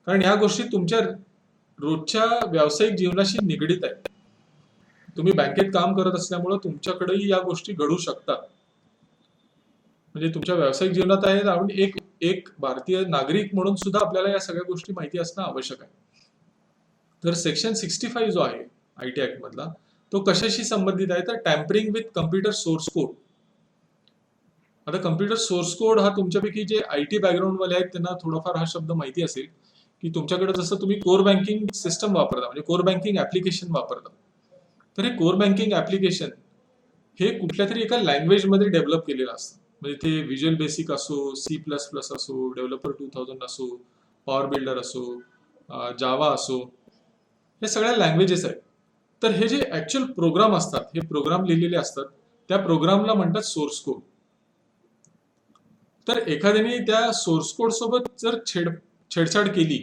कारण ह्या गोष्टी तुमच्या रोजच्या व्यावसायिक जीवनाशी निगडीत आहेत. तुम्ही बँकेत काम करत असल्यामुळे तुमच्याकडेही या गोष्टी घडू शकतात. म्हणजे तुमच्या व्यावसायिक जीवनात आहेत आणि एक भारतीय नागरिक म्हणून सुद्धा आपल्याला या सगळ्या गोष्टी माहिती असणं आवश्यक आहे. तर सेक्शन 65 जो आहे IT ऍक्ट मधला, तो कशाशी संबंधित आहे, तर tampering with computer source code. आता कम्प्युटर सोर्स कोड हा तुमच्यापैकी जे IT बॅकग्राऊंड वाले आहेत त्यांना थोडाफार हा शब्द माहिती असेल की तुमच्याकडे जसं तुम्ही कोर बँकिंग सिस्टम वापरता, म्हणजे कोर बँकिंग ऍप्लिकेशन वापरता, तर हे कोर बँकिंग ऍप्लिकेशन हे कुठल्या तरी एका लँग्वेज मध्ये डेव्हलप केलेलं असतं. म्हणजे ते व्हिज्युअल बेसिक असो, C++ असो, डेव्हलपर 2000 असो, पॉवर बिल्डर असो, जावा असो, हे सगळ्या लँग्वेजेस आहेत. तर हे जे ऍक्च्युअल प्रोग्राम असतात, हे प्रोग्राम लिहिलेले असतात, त्या प्रोग्रामला म्हणतात सोर्स कोड. तर एखाद्याने त्या सोर्स कोड सोबत जर छेडछाड केली,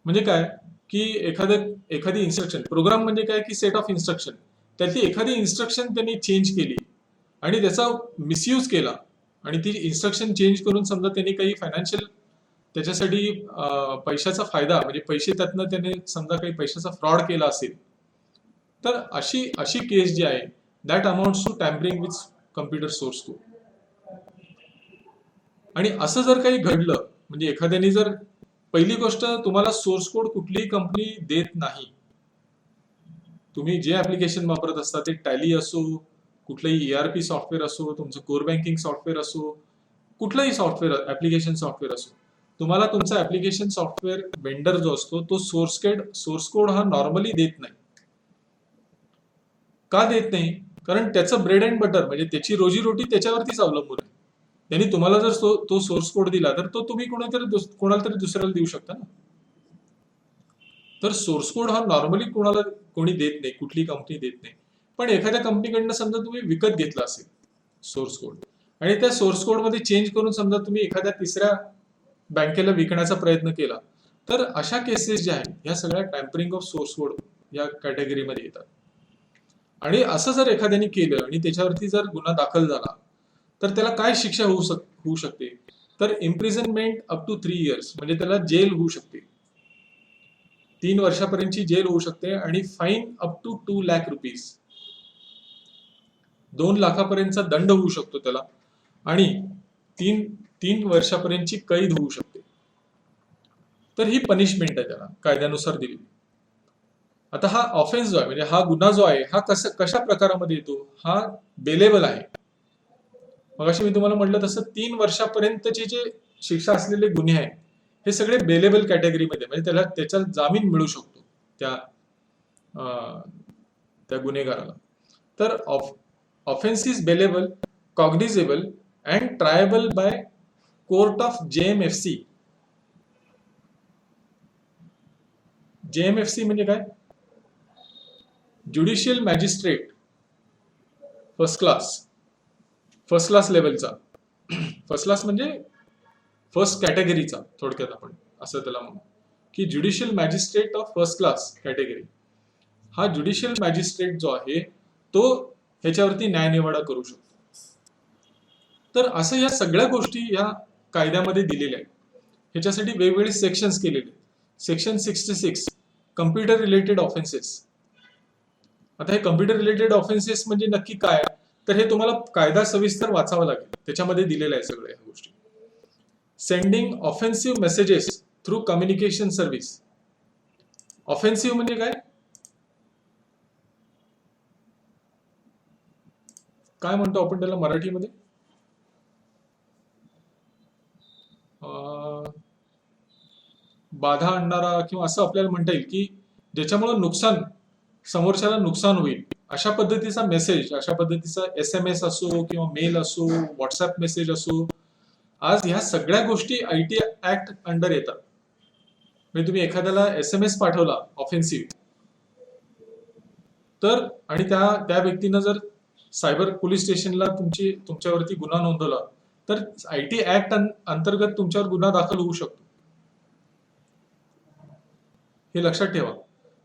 म्हणजे काय की एखादी इन्स्ट्रक्शन, प्रोग्राम म्हणजे काय की सेट ऑफ इन्स्ट्रक्शन, त्यातली एखादी इन्स्ट्रक्शन त्यांनी चेंज केली आणि त्याचा मिसयूज केला आणि ती इन्स्ट्रक्शन चेंज करून समजा त्यांनी काही फायनान्शियल त्याच्यासाठी पैशाचा फायदा, म्हणजे पैसे त्यातनं त्याने समजा काही पैशाचा फ्रॉड केला असेल, तर अशी केस जी आहे that amounts to tampering with computer source code. आणि असं जर काही घडलं, म्हणजे एखाद्याने जर, पहिली गोष्ट, तुम्हाला सोर्स कोड कुठलीही कंपनी देत नाही. तुम्ही जे ऍप्लिकेशन वापरत असता ते टॅली असो, कुठलंही ERP सॉफ्टवेअर असो, तुमचं कोर बँकिंग सॉफ्टवेअर असो, कुठलंही सॉफ्टवेअर ऍप्लिकेशन सॉफ्टवेअर असो, तुम्हाला तुमचा ऍप्लिकेशन सॉफ्टवेअर वेंडर जो असतो तो सोर्स कोड हा नॉर्मली देत नाही. का देत नाही? कारण त्याचं ब्रेड अँड बटर, म्हणजे त्याची रोजीरोटी त्याच्यावरतीच अवलंबून आहे. त्यांनी तुम्हाला जर तो सोर्स कोड दिला तर तो तुम्ही कोणाला तरी दुसऱ्याला देऊ शकता ना. तर सोर्स कोड हा नॉर्मली कोणी देत नाही, कुठली कंपनी देत नाही. पण एखाद्या कंपनीकडनं समजा तुम्ही विकत घेतला असेल सोर्स कोड आणि त्या सोर्स कोड मध्ये चेंज करून समजा तुम्ही एखाद्या तिसऱ्या बँकेला विकण्याचा प्रयत्न केला, तर अशा केसेस ज्या आहेत ह्या सगळ्या टॅम्परिंग ऑफ सोर्स कोड या कॅटेगरीमध्ये येतात. आणि असं जर एखाद्याने केलं आणि त्याच्यावरती जर गुन्हा दाखल झाला तर त्याला काय शिक्षा होऊ शकते, तर इम्प्रिझनमेंट अप टू 3 इयर्स, म्हणजे त्याला जेल होऊ शकते, 3 वर्षापर्यंतची जेल होऊ शकते, आणि fine up to 2 lakh rupees, 2 लाखापर्यंतचा दंड होऊ शकतो त्याला, आणि 3 वर्षापर्यंतची कैद होऊ शकते. तर ही पनिशमेंट आहे त्याला कायद्यानुसार दिली. आता हा ऑफेन्स जो आहे, म्हणजे हा गुन्हा जो आहे, हा कशा प्रकारामध्ये येतो, हा बेलेबल आहे. मगाशी मी तुम्हाला म्हटलं तसं 3 वर्षापर्यंतचे जे शिक्षा असलेले गुन्हे आहेत हे सगळे बेलेबल कॅटेगरीमध्ये, म्हणजे त्याच्या जामीन मिळू शकतो त्या गुन्हेगाराला. तर offence is bailable, cognizable and triable by court of JMFC. JMFC म्हणजे काय? ज्युडिशियल मॅजिस्ट्रेट फर्स्ट क्लास लेवलचा. फर्स्ट क्लास म्हणजे फर्स्ट कॅटेगरीचा, थोडक्यात आपण असं त्याला म्हणू की judicial magistrate of first class category. हा ज्युडिशियल मॅजिस्ट्रेट जो आहे तो ह्याच्यावरती न्यायनिवाडा करू शकतो. तर असं या सगळ्या गोष्टी या कायद्यामध्ये दिलेल्या आहेत. ह्याच्यासाठी वेगवेगळे सेक्शन्स केलेले आहेत. Section 66 computer related offences. आता हे कम्प्युटर रिलेटेड ऑफेन्सेस म्हणजे नक्की काय, तर हे तुम्हाला कायदा सविस्तर वाचावा लागेल, त्याच्यामध्ये दिलेलं आहे सगळ्या ह्या गोष्टी. Sending offensive messages through communication service. Offensive म्हणजे काय, काय म्हणतो आपण त्याला मराठीमध्ये, बाधा आणणारा किंवा असं आपल्याला म्हणता येईल की ज्याच्यामुळे नुकसान, समोरच्याला नुकसान होईल अशा पद्धतीचा मेसेज, अशा पद्धतीचा SMS असो किंवा मेल असो, व्हॉट्सअप मेसेज असो, आज ह्या सगळ्या गोष्टी IT ऍक्ट अंडर येतात. म्हणजे तुम्ही एखाद्याला SMS पाठवला ऑफेन्सिव्ह, तर आणि त्या व्यक्तीनं जर सायबर पोलीस स्टेशनला तुमच्यावरती गुन्हा नोंदवला, तर IT ऍक्ट अंतर्गत तुमच्यावर गुन्हा दाखल होऊ शकतो. हे लक्षात ठेवा.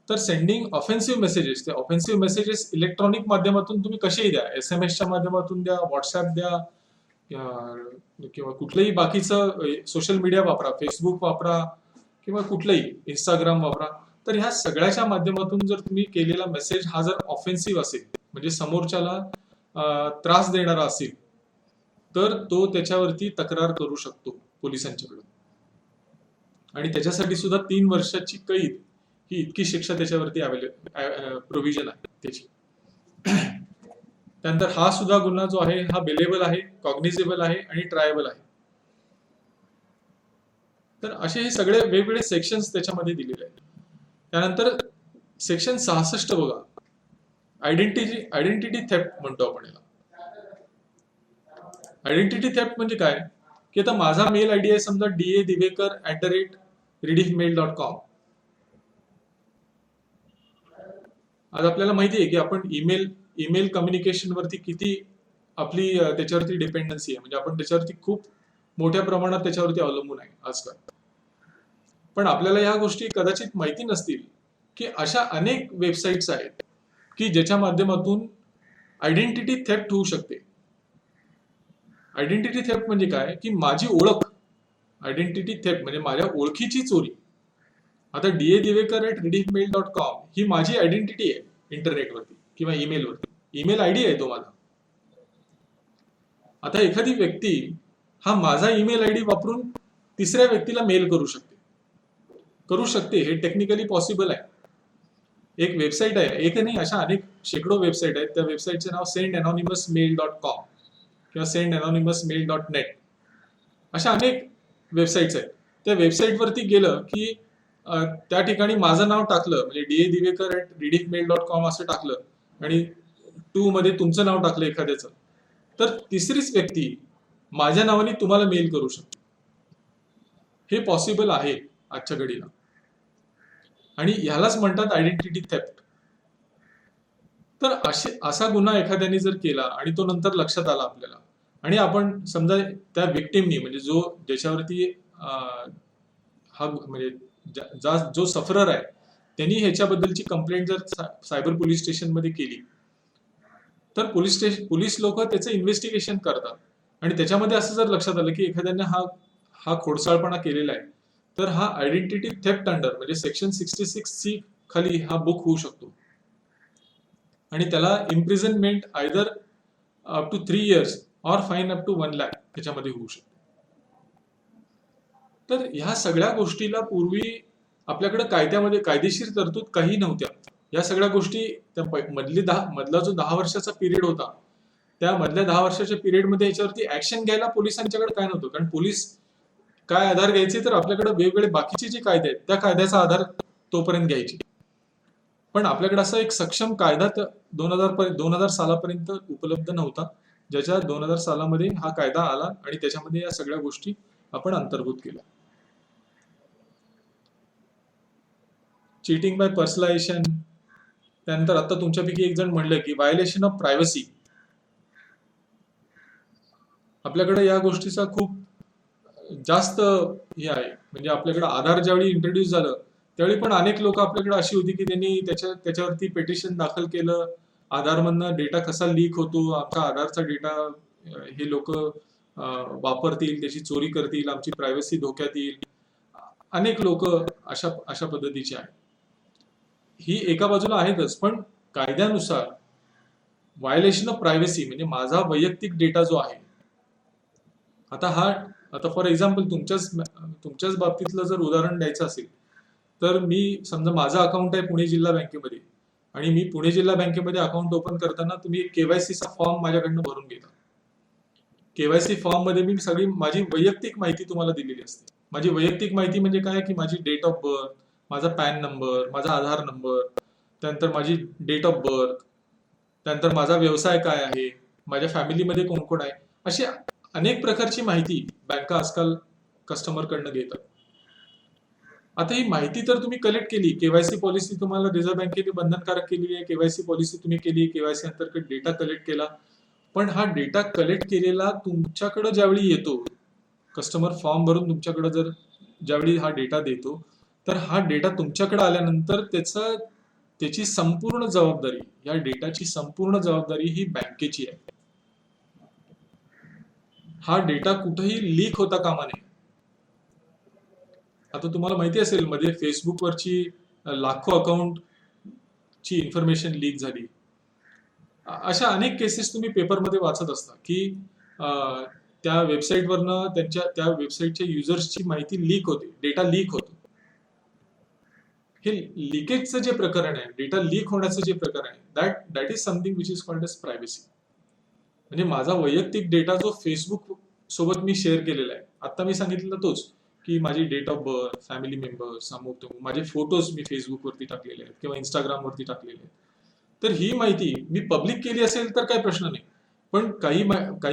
तर सेंडिंग ऑफेन्सिव्ह मेसेजेस, ते ऑफेन्सिव्ह मेसेजेस इलेक्ट्रॉनिक माध्यमातून तुम्ही कसेही द्या, SMS माध्यमातून द्या, व्हॉट्सअप द्या, किंवा कुठलंही बाकीचं सोशल मीडिया वापरा, फेसबुक वापरा किंवा कुठलंही इंस्टाग्राम वापरा. तर ह्या सगळ्याच्या माध्यमातून जर तुम्ही केलेला मेसेज हा जर ऑफेन्सिव्ह असेल, म्हणजे समोरच्याला त्रास देणारा असेल, तर तो त्याच्यावरती तक्रार करू शकतो पोलिसांच्याकडे. आणि त्याच्यासाठी सुद्धा 3 वर्षाची कैद ही इतकी शिक्षा त्याच्यावरती प्रोव्हिजन आहे त्याची. त्यानंतर हा सुद्धा गुन्हा जो आहे हा बेलेबल आहे, कॉग्निझेबल आहे आणि ट्रायबल आहे. तर असे हे सगळे वेगवेगळे सेक्शन्स त्याच्यामध्ये दिलेले आहेत. त्यानंतर सेक्शन 66 बघा, आयडेंटिटी थेफ्ट म्हणतो आपण याला. आयडेंटिटी थेफ्ट म्हणजे काय, की आता माझा मेल आयडी आहे समजा DADivekar@rediffmail.com. आज आपल्याला माहिती आहे की आपण ईमेल कम्युनिकेशन वरती किती आपली त्याच्यावरती डिपेंडन्सी आहे, म्हणजे आपण त्याच्यावरती खूप मोठ्या प्रमाणात त्याच्यावरती अवलंबून आहे आजकाल. पण आपल्याला ह्या गोष्टी कदाचित माहिती नसतील की अशा अनेक वेबसाईट्स आहेत की ज्याच्या माध्यमातून आयडेंटिटी थेफ्ट होऊ शकते. आयडेंटिटी थेफ्ट म्हणजे काय, की माझी ओळख, आयडेंटिटी थेफ्ट म्हणजे माझ्या ओळखीची चोरी. आता DADivekar@rediffmail.com ही माझी आयडेंटिटी आहे इंटरनेटवरती किंवा ईमेलवरती, ईमेल आयडी आहे तो माझा. आता एखादी व्यक्ती हा माझा ईमेल आयडी वापरून तिसऱ्या व्यक्तीला मेल करू शकते. हे टेक्निकली पॉसिबल आहे. एक वेबसाईट आहे, एक नाही अशा अनेक शेकडो वेबसाईट आहेत. त्या वेबसाईटचे नाव sendanonymousmail.com किंवा sendanonymousmail.net अशा अनेक वेबसाईट्स आहेत. त्या वेबसाईटवरती गेलं की त्या ठिकाणी माझं नाव टाकलं, म्हणजे DADivekar@rediffmail.com असं टाकलं आणि टू मध्ये तुमचं नाव टाकलं एखाद्याचं, तर तिसरीच व्यक्ती माझ्या नावाने तुम्हाला मेल करू शकते. हे पॉसिबल आहे आजच्या घडीला आणि ह्यालाच म्हणतात आयडेंटिटी थेफ्ट. तर असा गुन्हा एखाद्याने जर केला आणि तो नंतर लक्षात आला आपल्याला, आणि आपण समजा त्या विक्टिमनी, म्हणजे ज्याच्यावरती हा म्हणजे जो सफरर आहे त्यांनी ह्याच्याबद्दलची कंप्लेंट जर सायबर पोलीस स्टेशन मध्ये केली, तर पोलीस लोक त्याचं इन्व्हेस्टिगेशन करतात आणि त्याच्यामध्ये असं जर लक्षात आलं की एखाद्याने हा खोडसाळपणा केलेला आहे, तर हा आयडेंटिटी थेफ्ट अंडर म्हणजे सेक्शन 66C खाली हा बुक होऊ शकतो आणि त्याला imprisonment either up to 3 years और फाईन अप टू 1 lakh त्याच्यामध्ये होऊ शकतो. तर ह्या सगळ्या गोष्टीला पूर्वी आपल्याकडे कायद्यामध्ये कायदेशीर तरतूद काही नव्हत्या. या सगळ्या गोष्टी त्या मधला जो 10 वर्षाचा पिरियड होता, त्या मधल्या 10 वर्षाच्या पिरियडमध्ये याच्यावरती ऍक्शन घ्यायला पोलिसांच्याकडे काय नव्हतं. कारण पोलीस काय आधार घ्यायचे, तर आपल्याकडे वेगवेगळे बाकीचे जे कायदे आहेत त्या कायद्याचा आधार तोपर्यंत घ्यायचे. पण आपल्याकडे असा एक सक्षम कायदा 2000 सालापर्यंत उपलब्ध नव्हता, ज्याच्या 2000 सालामध्ये हा कायदा आला आणि त्याच्यामध्ये या सगळ्या गोष्टी आपण अंतर्भूत केल्या. चीटिंग बाय पर्सनलायझेशन, त्यानंतर आता तुमच्यापैकी एक जण म्हणलं की व्हायोलेशन ऑफ प्रायव्हसी. आपल्याकडे या गोष्टीचा खूप जास्त हे आहे. म्हणजे आपल्याकडे आधार ज्यावेळी इंट्रोड्यूस झालं त्यावेळी पण अनेक लोक आपल्याकडे अशी होती की त्यांनी त्याच्यावरती पेटिशन दाखल केलं, आधारमधनं डेटा कसा लीक होतो, आमचा आधारचा डेटा हे लोक वापरतील, त्याची चोरी करतील, आमची प्रायव्हसी धोक्यात येईल. अनेक लोक अशा अशा पद्धतीचे आहेत. ही एका बाजूला आहेतच, पण कायद्यानुसार व्हायोलेशन ऑफ प्रायव्हसी म्हणजे माझा वैयक्तिक डेटा जो आहे, आता फॉर एक्झाम्पल तुमच्याच बाबतीतलं जर उदाहरण द्यायचं असेल, तर मी समजा माझं अकाउंट आहे पुणे जिल्हा बँकेमध्ये, आणि मी पुणे जिल्हा बँकेमध्ये अकाउंट ओपन करताना तुम्ही एक केवायसीचा फॉर्म माझ्याकडनं भरून घेता. केवायसी फॉर्म मध्ये मी सगळी माझी वैयक्तिक माहिती तुम्हाला दिलेली असते. माझी वैयक्तिक माहिती म्हणजे काय, की माझी डेट ऑफ बर्थ, माझा पॅन नंबर, माझा आधार नंबर, त्यानंतर माझी डेट ऑफ बर्थ, त्यानंतर माझा व्यवसाय काय आहे, माझ्या फॅमिलीमध्ये कोण कोण आहे, अशी अनेक प्रकारची माहिती बँका आजकाल कस्टमरकडनं घेतात. आता ही माहिती तर तुम्ही कलेक्ट केली, केवायसी पॉलिसी तुम्हाला रिझर्व्ह बँकेने बंधनकारक केलेली आहे, केवायसी पॉलिसी तुम्ही केली, केवायसी अंतर्गत डेटा कलेक्ट केला, पण हा डेटा कलेक्ट केलेला तुमच्याकडे ज्यावेळी येतो, कस्टमर फॉर्म भरून तुमच्याकडे जर ज्यावेळी हा डेटा देतो, तर हा डेटा तुमच्याकडे आल्यानंतर त्याची संपूर्ण जबाबदारी, या डेटाची संपूर्ण जबाबदारी ही बँकेची आहे. हा डेटा कुठेही लीक होता कामा नये. आता तुम्हाला माहिती असेल, मध्ये फेसबुकवरची लाखो अकाउंट ची इन्फॉर्मेशन लीक झाली. अशा अनेक केसेस तुम्ही पेपरमध्ये वाचत असता, की त्या वेबसाईटवरनं त्या वेबसाईटच्या युजर्सची माहिती लीक होते, डेटा लीक होतो. हे लिकेजचं जे प्रकरण आहे, डेटा लीक होण्याचं जे प्रकरण आहे, that is something which is called as privacy. म्हणजे माझा वैयक्तिक डेटा जो फेसबुक सोबत मी शेअर केलेला आहे, आता मी सांगितलेलं तोच, की माझी date of birth, family members, अमुक माझे फोटोज मी फेसबुकवरती टाकलेले आहेत किंवा इंस्टाग्रामवरती टाकलेले आहेत. तर ही माहिती मी पब्लिक केली असेल तर काही प्रश्न नाही, पण काही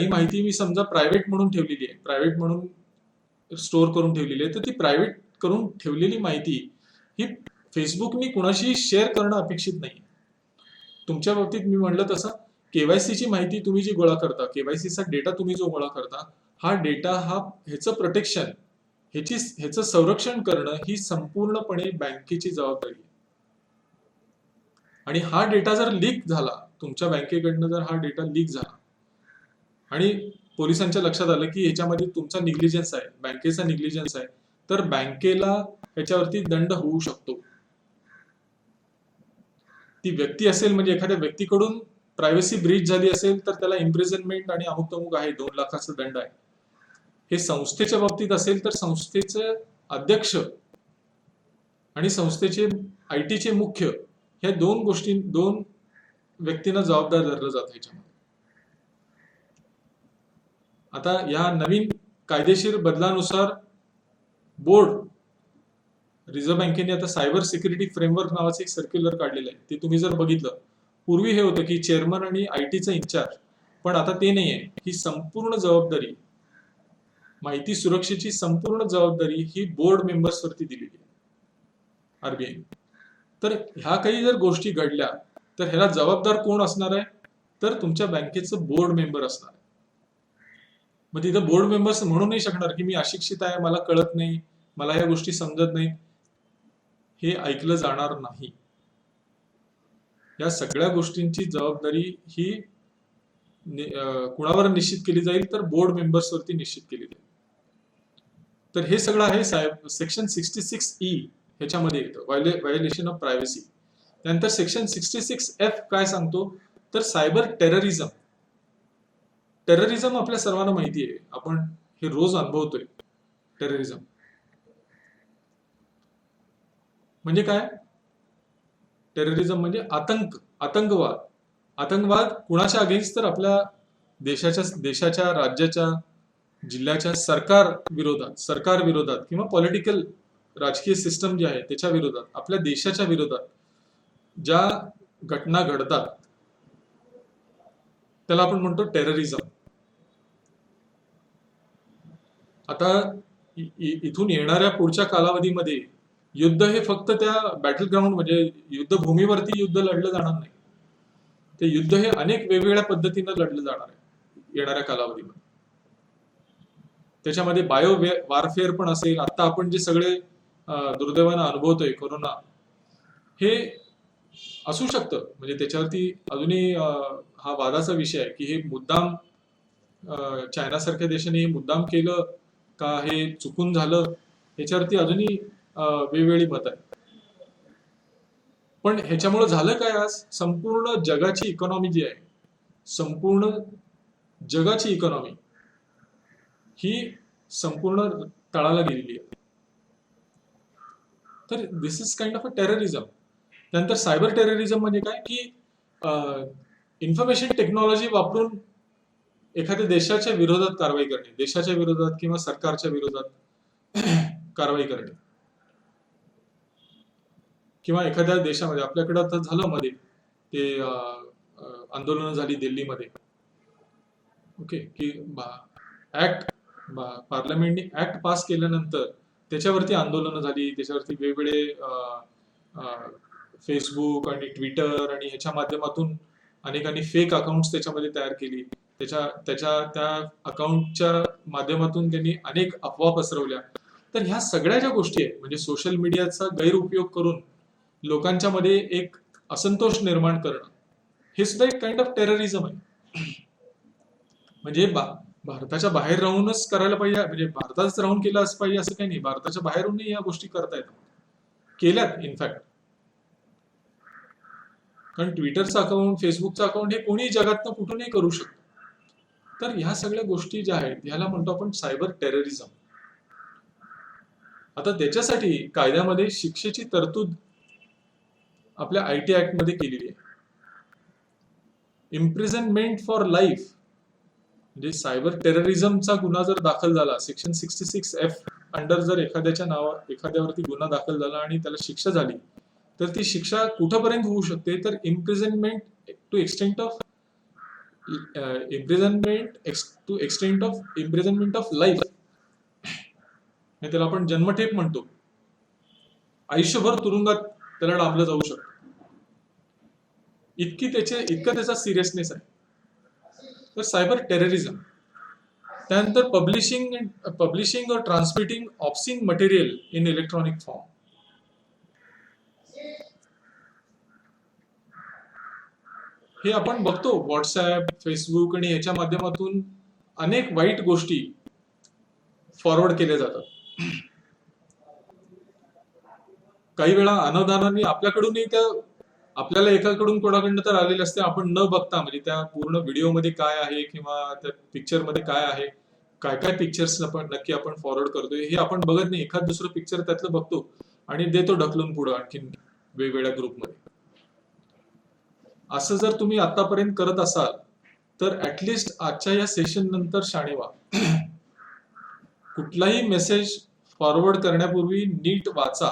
माहिती मी समजा प्रायव्हेट म्हणून ठेवलेली आहे, प्रायव्हेट म्हणून स्टोअर करून ठेवलेली आहे, तर ती प्रायव्हेट करून ठेवलेली माहिती ही फेसबुकनी कुणाशी शेअर करणं अपेक्षित नाही. तुमच्या बाबतीत मी म्हणलं तसं केवायसीची माहिती तुम्ही जी गोळा करता, केवायसीचा डेटा तुम्ही जो गोळा करता, हा डेटा ह्याचं प्रोटेक्शन, ह्याचं संरक्षण करणं ही संपूर्णपणे बँकेची जबाबदारी आहे. आणि हा डेटा जर लीक झाला, तुमच्या बँकेकडनं जर हा डेटा लीक झाला आणि पोलिसांच्या लक्षात आलं की ह्याच्यामध्ये तुमचा निग्लिजन्स आहे, बँकेचा निग्लिजन्स आहे, तर बँकेला ह्याच्यावरती दंड होऊ शकतो. ती व्यक्ती असेल, म्हणजे एखाद्या व्यक्तीकडून प्रायव्हसी ब्रीच झाली असेल तर त्याला इम्प्रिझनमेंट आणि अमुक तमुक आहे, 2 लाखाचा दंड आहे. हे संस्थेच्या बाबतीत असेल तर संस्थेचे अध्यक्ष आणि संस्थेचे आयटीचे मुख्य, ह्या दोन व्यक्तींना जबाबदार धरलं जातं ह्याच्यामध्ये. आता या नवीन कायदेशीर बदलानुसार बोर्ड, रिझर्व्ह बँकेने आता सायबर सिक्युरिटी फ्रेमवर्क नावाचं एक सर्क्युलर काढलेलं आहे. ते तुम्ही जर बघितलं, पूर्वी हे होतं की चेअरमन आणि आयटीचा इंचार्ज, पण आता ते नाही आहे. ही संपूर्ण जबाबदारी, माहिती सुरक्षेची संपूर्ण जबाबदारी ही बोर्ड मेंबर्सवरती दिलेली आहे आरबीआय. तर ह्या काही जर गोष्टी घडल्या तर ह्याला जबाबदार कोण असणार आहे, तर तुमच्या बँकेचं बोर्ड मेंबर असणार आहे. मग तिथं बोर्ड मेंबर्स म्हणू नाही शकणार की मी अशिक्षित आहे, मला कळत नाही, मला ह्या गोष्टी समजत नाही, हे ऐकलं जाणार नाही. या सगळ्या गोष्टींची जबाबदारी ही कुणावर निश्चित केली जाईल, तर बोर्ड मेंबर्सवरती निश्चित केली जाईल. तर हे सगळं आहे सेक्शन 66E ह्याच्यामध्ये येतं, व्हायोलेशन ऑफ प्रायव्हसी. त्यानंतर सेक्शन 66F काय सांगतो, तर सायबर टेररिझम. टेररिझम आपल्या सर्वांना माहिती आहे, आपण हे रोज अनुभवतोय. टेररिझम म्हणजे काय? टेररिझम म्हणजे आतंकवाद कुणाच्या अगेन्स्ट, तर आपल्या देशाच्या, राज्याच्या, जिल्ह्याच्या सरकार विरोधात किंवा पॉलिटिकल राजकीय सिस्टम जे आहे त्याच्या विरोधात, आपल्या देशाच्या विरोधात ज्या घटना घडतात त्याला आपण म्हणतो टेररिझम. आता इथून येणाऱ्या पुढच्या कालावधीमध्ये युद्ध हे फक्त त्या बॅटल ग्राउंड म्हणजे युद्धभूमीवरती युद्ध लढलं जाणार नाही. ते युद्ध हे अनेक वेगवेगळ्या पद्धतीनं लढलं जाणार आहे येणाऱ्या कालावधीमध्ये. त्याच्यामध्ये बायो वॉरफेअर पण असेल. आता आपण जे सगळे दुर्दैवानं अनुभवतोय कोरोना, हे असू शकतं. म्हणजे त्याच्यावरती अजूनही हा वादाचा विषय आहे की हे मुद्दाम चायनासारख्या देशाने हे मुद्दाम केलं का हे चुकून झालं ह्याच्यावरती अजूनही वेगवेगळी मत आहे. पण ह्याच्यामुळे झालं काय, आज संपूर्ण जगाची इकॉनॉमी जी आहे, संपूर्ण जगाची इकॉनॉमी ही संपूर्ण तळाला गेलेली आहे. तर this is kind of a terrorism. त्यानंतर सायबर टेररिझम म्हणजे काय की इन्फॉर्मेशन टेक्नॉलॉजी वापरून एखाद्या देशाच्या विरोधात कारवाई करणे, देशाच्या विरोधात किंवा सरकारच्या विरोधात कारवाई करणे, किंवा एखाद्या देशामध्ये आपल्याकडे आता झालं मध्ये ते आंदोलनं झाली दिल्लीमध्ये, ओके, की ऍक्ट पार्लमेंटने ऍक्ट पास केल्यानंतर त्याच्यावरती आंदोलनं झाली, त्याच्यावरती वेगवेगळे फेसबुक आणि ट्विटर आणि ह्याच्या माध्यमातून अनेकांनी फेक अकाउंट्स त्याच्यामध्ये तयार केली. त्या अकाउंटच्या माध्यमातून त्यांनी अनेक अफवा पसरवल्या. तर ह्या सगळ्या ज्या गोष्टी आहेत, म्हणजे सोशल मीडियाचा गैरउपयोग करून लोकांच्या मध्ये एक असंतोष निर्माण करणं, हे सुद्धा एक काइंड ऑफ टेररिझम आहे. म्हणजे भारताच्या बाहेर राहूनच करायला पाहिजे, म्हणजे भारतातच राहून केलं असं पाहिजे असं काही नाही. भारताच्या बाहेरूनही या गोष्टी करता येतात, केल्यात इनफॅक्ट. कारण ट्विटरचं अकाउंट, फेसबुकचं अकाउंट हे कोणी जगातनं कुठूनही करू शकतं. तर ह्या सगळ्या गोष्टी ज्या आहेत ह्याला म्हणतो आपण सायबर टेररिझम. आता त्याच्यासाठी कायद्यामध्ये शिक्षेची तरतूद आपल्या IT ऍक्ट मध्ये केलेली आहे. इम्प्रिझनमेंट फॉर लाईफ, म्हणजे सायबर टेररिझमचा गुन्हा जर दाखल झाला, सेक्शन 66F अंडर जर एखाद्यावरती गुन्हा दाखल झाला आणि त्याला शिक्षा झाली, तर ती शिक्षा कुठपर्यंत होऊ शकते, तर imprisonment to extent of imprisonment of life, त्याला आपण जन्मठेप म्हणतो. आयुष्यभर तुरुंगात त्याला डांबलं जाऊ शकतं. इतका त्याचा सिरियसनेस आहे. तर सायबर टेररिझम. त्यानंतर पब्लिशिंग और transmitting obscene material in electronic form. हे आपण बघतो व्हॉट्सॲप, फेसबुक आणि याच्या माध्यमातून अनेक वाईट गोष्टी फॉरवर्ड केल्या जातात. काही वेळा अनावधानाने आपल्याकडूनही त्या आपल्याला एकाकडून कोणाकडनं तर आलेले असते, आपण न बघता, म्हणजे त्या पूर्ण व्हिडिओमध्ये काय आहे किंवा त्या पिक्चरमध्ये काय आहे, काय काय पिक्चर्स नक्की आपण फॉरवर्ड करतोय हे आपण बघत नाही. एखाद दुसरं पिक्चर त्यातलं बघतो आणि देतो ढकलून पुढं आणखीन वेगवेगळ्या ग्रुपमध्ये. असं जर तुम्ही आतापर्यंत करत असाल तर ऍटलिस्ट आजच्या या सेशन नंतर शाणे व्हा. कुठलाही मेसेज फॉरवर्ड करण्यापूर्वी नीट वाचा.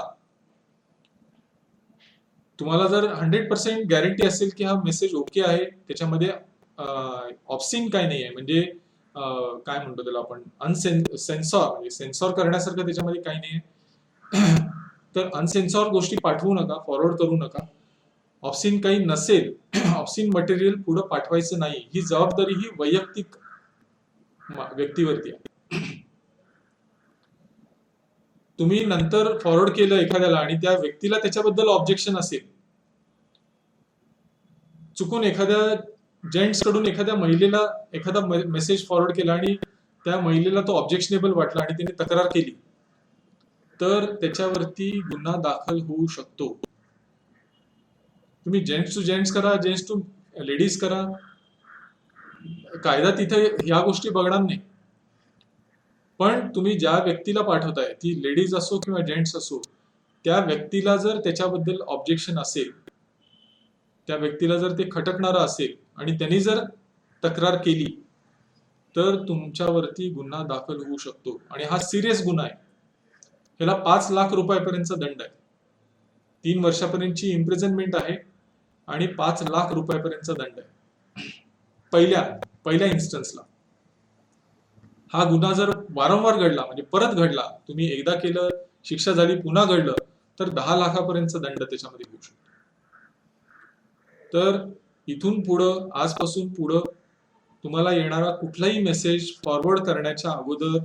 तुम्हाला जर 100% गॅरंटी असेल की हा मेसेज ओके आहे, त्याच्यामध्ये ऑब्स्सीन काही नाही आहे, म्हणजे काय म्हणतो त्याला आपण, म्हणजे सेन्सॉर करण्यासारखं त्याच्यामध्ये काही नाही आहे, तर अनसेन्सॉर गोष्टी पाठवू नका, फॉरवर्ड करू नका. ऑब्स्सीन काही नसेल, ऑब्स्सीन मटेरियल पुढे पाठवायचं नाही, ही जबाबदारी ही वैयक्तिक व्यक्तीवरती आहे. तुम्ही नंतर फॉरवर्ड केलं एखाद्याला आणि त्या व्यक्तीला त्याच्याबद्दल ऑब्जेक्शन असेल, चुकून एखाद्या जेंट्स कडून एखाद्या महिलेला एखादा मेसेज फॉरवर्ड केला आणि त्या महिलेला तो ऑब्जेक्शनेबल वाटला आणि तिने तक्रार केली, तर त्याच्यावरती गुन्हा दाखल होऊ शकतो. तुम्ही जेंट्स टू जेंट्स करा, जेंट्स टू लेडीज करा, कायदा तिथे ह्या गोष्टी बघणार नाही. पण तुम्ही ज्या व्यक्तीला पाठवताय, ती लेडीज असो किंवा जेंट्स असो, त्या व्यक्तीला जर त्याच्याबद्दल ऑब्जेक्शन असेल, त्या व्यक्तीला जर ते खटकणारं असेल आणि त्यांनी जर तक्रार केली, तर तुमच्यावरती गुन्हा दाखल होऊ शकतो. आणि हा सिरियस गुन्हा आहे. ह्याला 5 लाख रुपयापर्यंतचा दंड आहे, 3 वर्षापर्यंतची इम्प्रिझनमेंट आहे आणि 5 लाख रुपयापर्यंतचा दंड आहे पहिल्या इन्स्टन्सला. हा गुन्हा जर वारंवार घडला, म्हणजे परत घडला, तुम्ही एकदा केलं, शिक्षा झाली, पुन्हा घडलं, तर 10 लाखापर्यंतचा दंड त्याच्यामध्ये होऊ शकतो. तर इथून पुढं, आजपासून पुढं तुम्हाला येणारा कुठलाही मेसेज फॉरवर्ड करण्याच्या अगोदर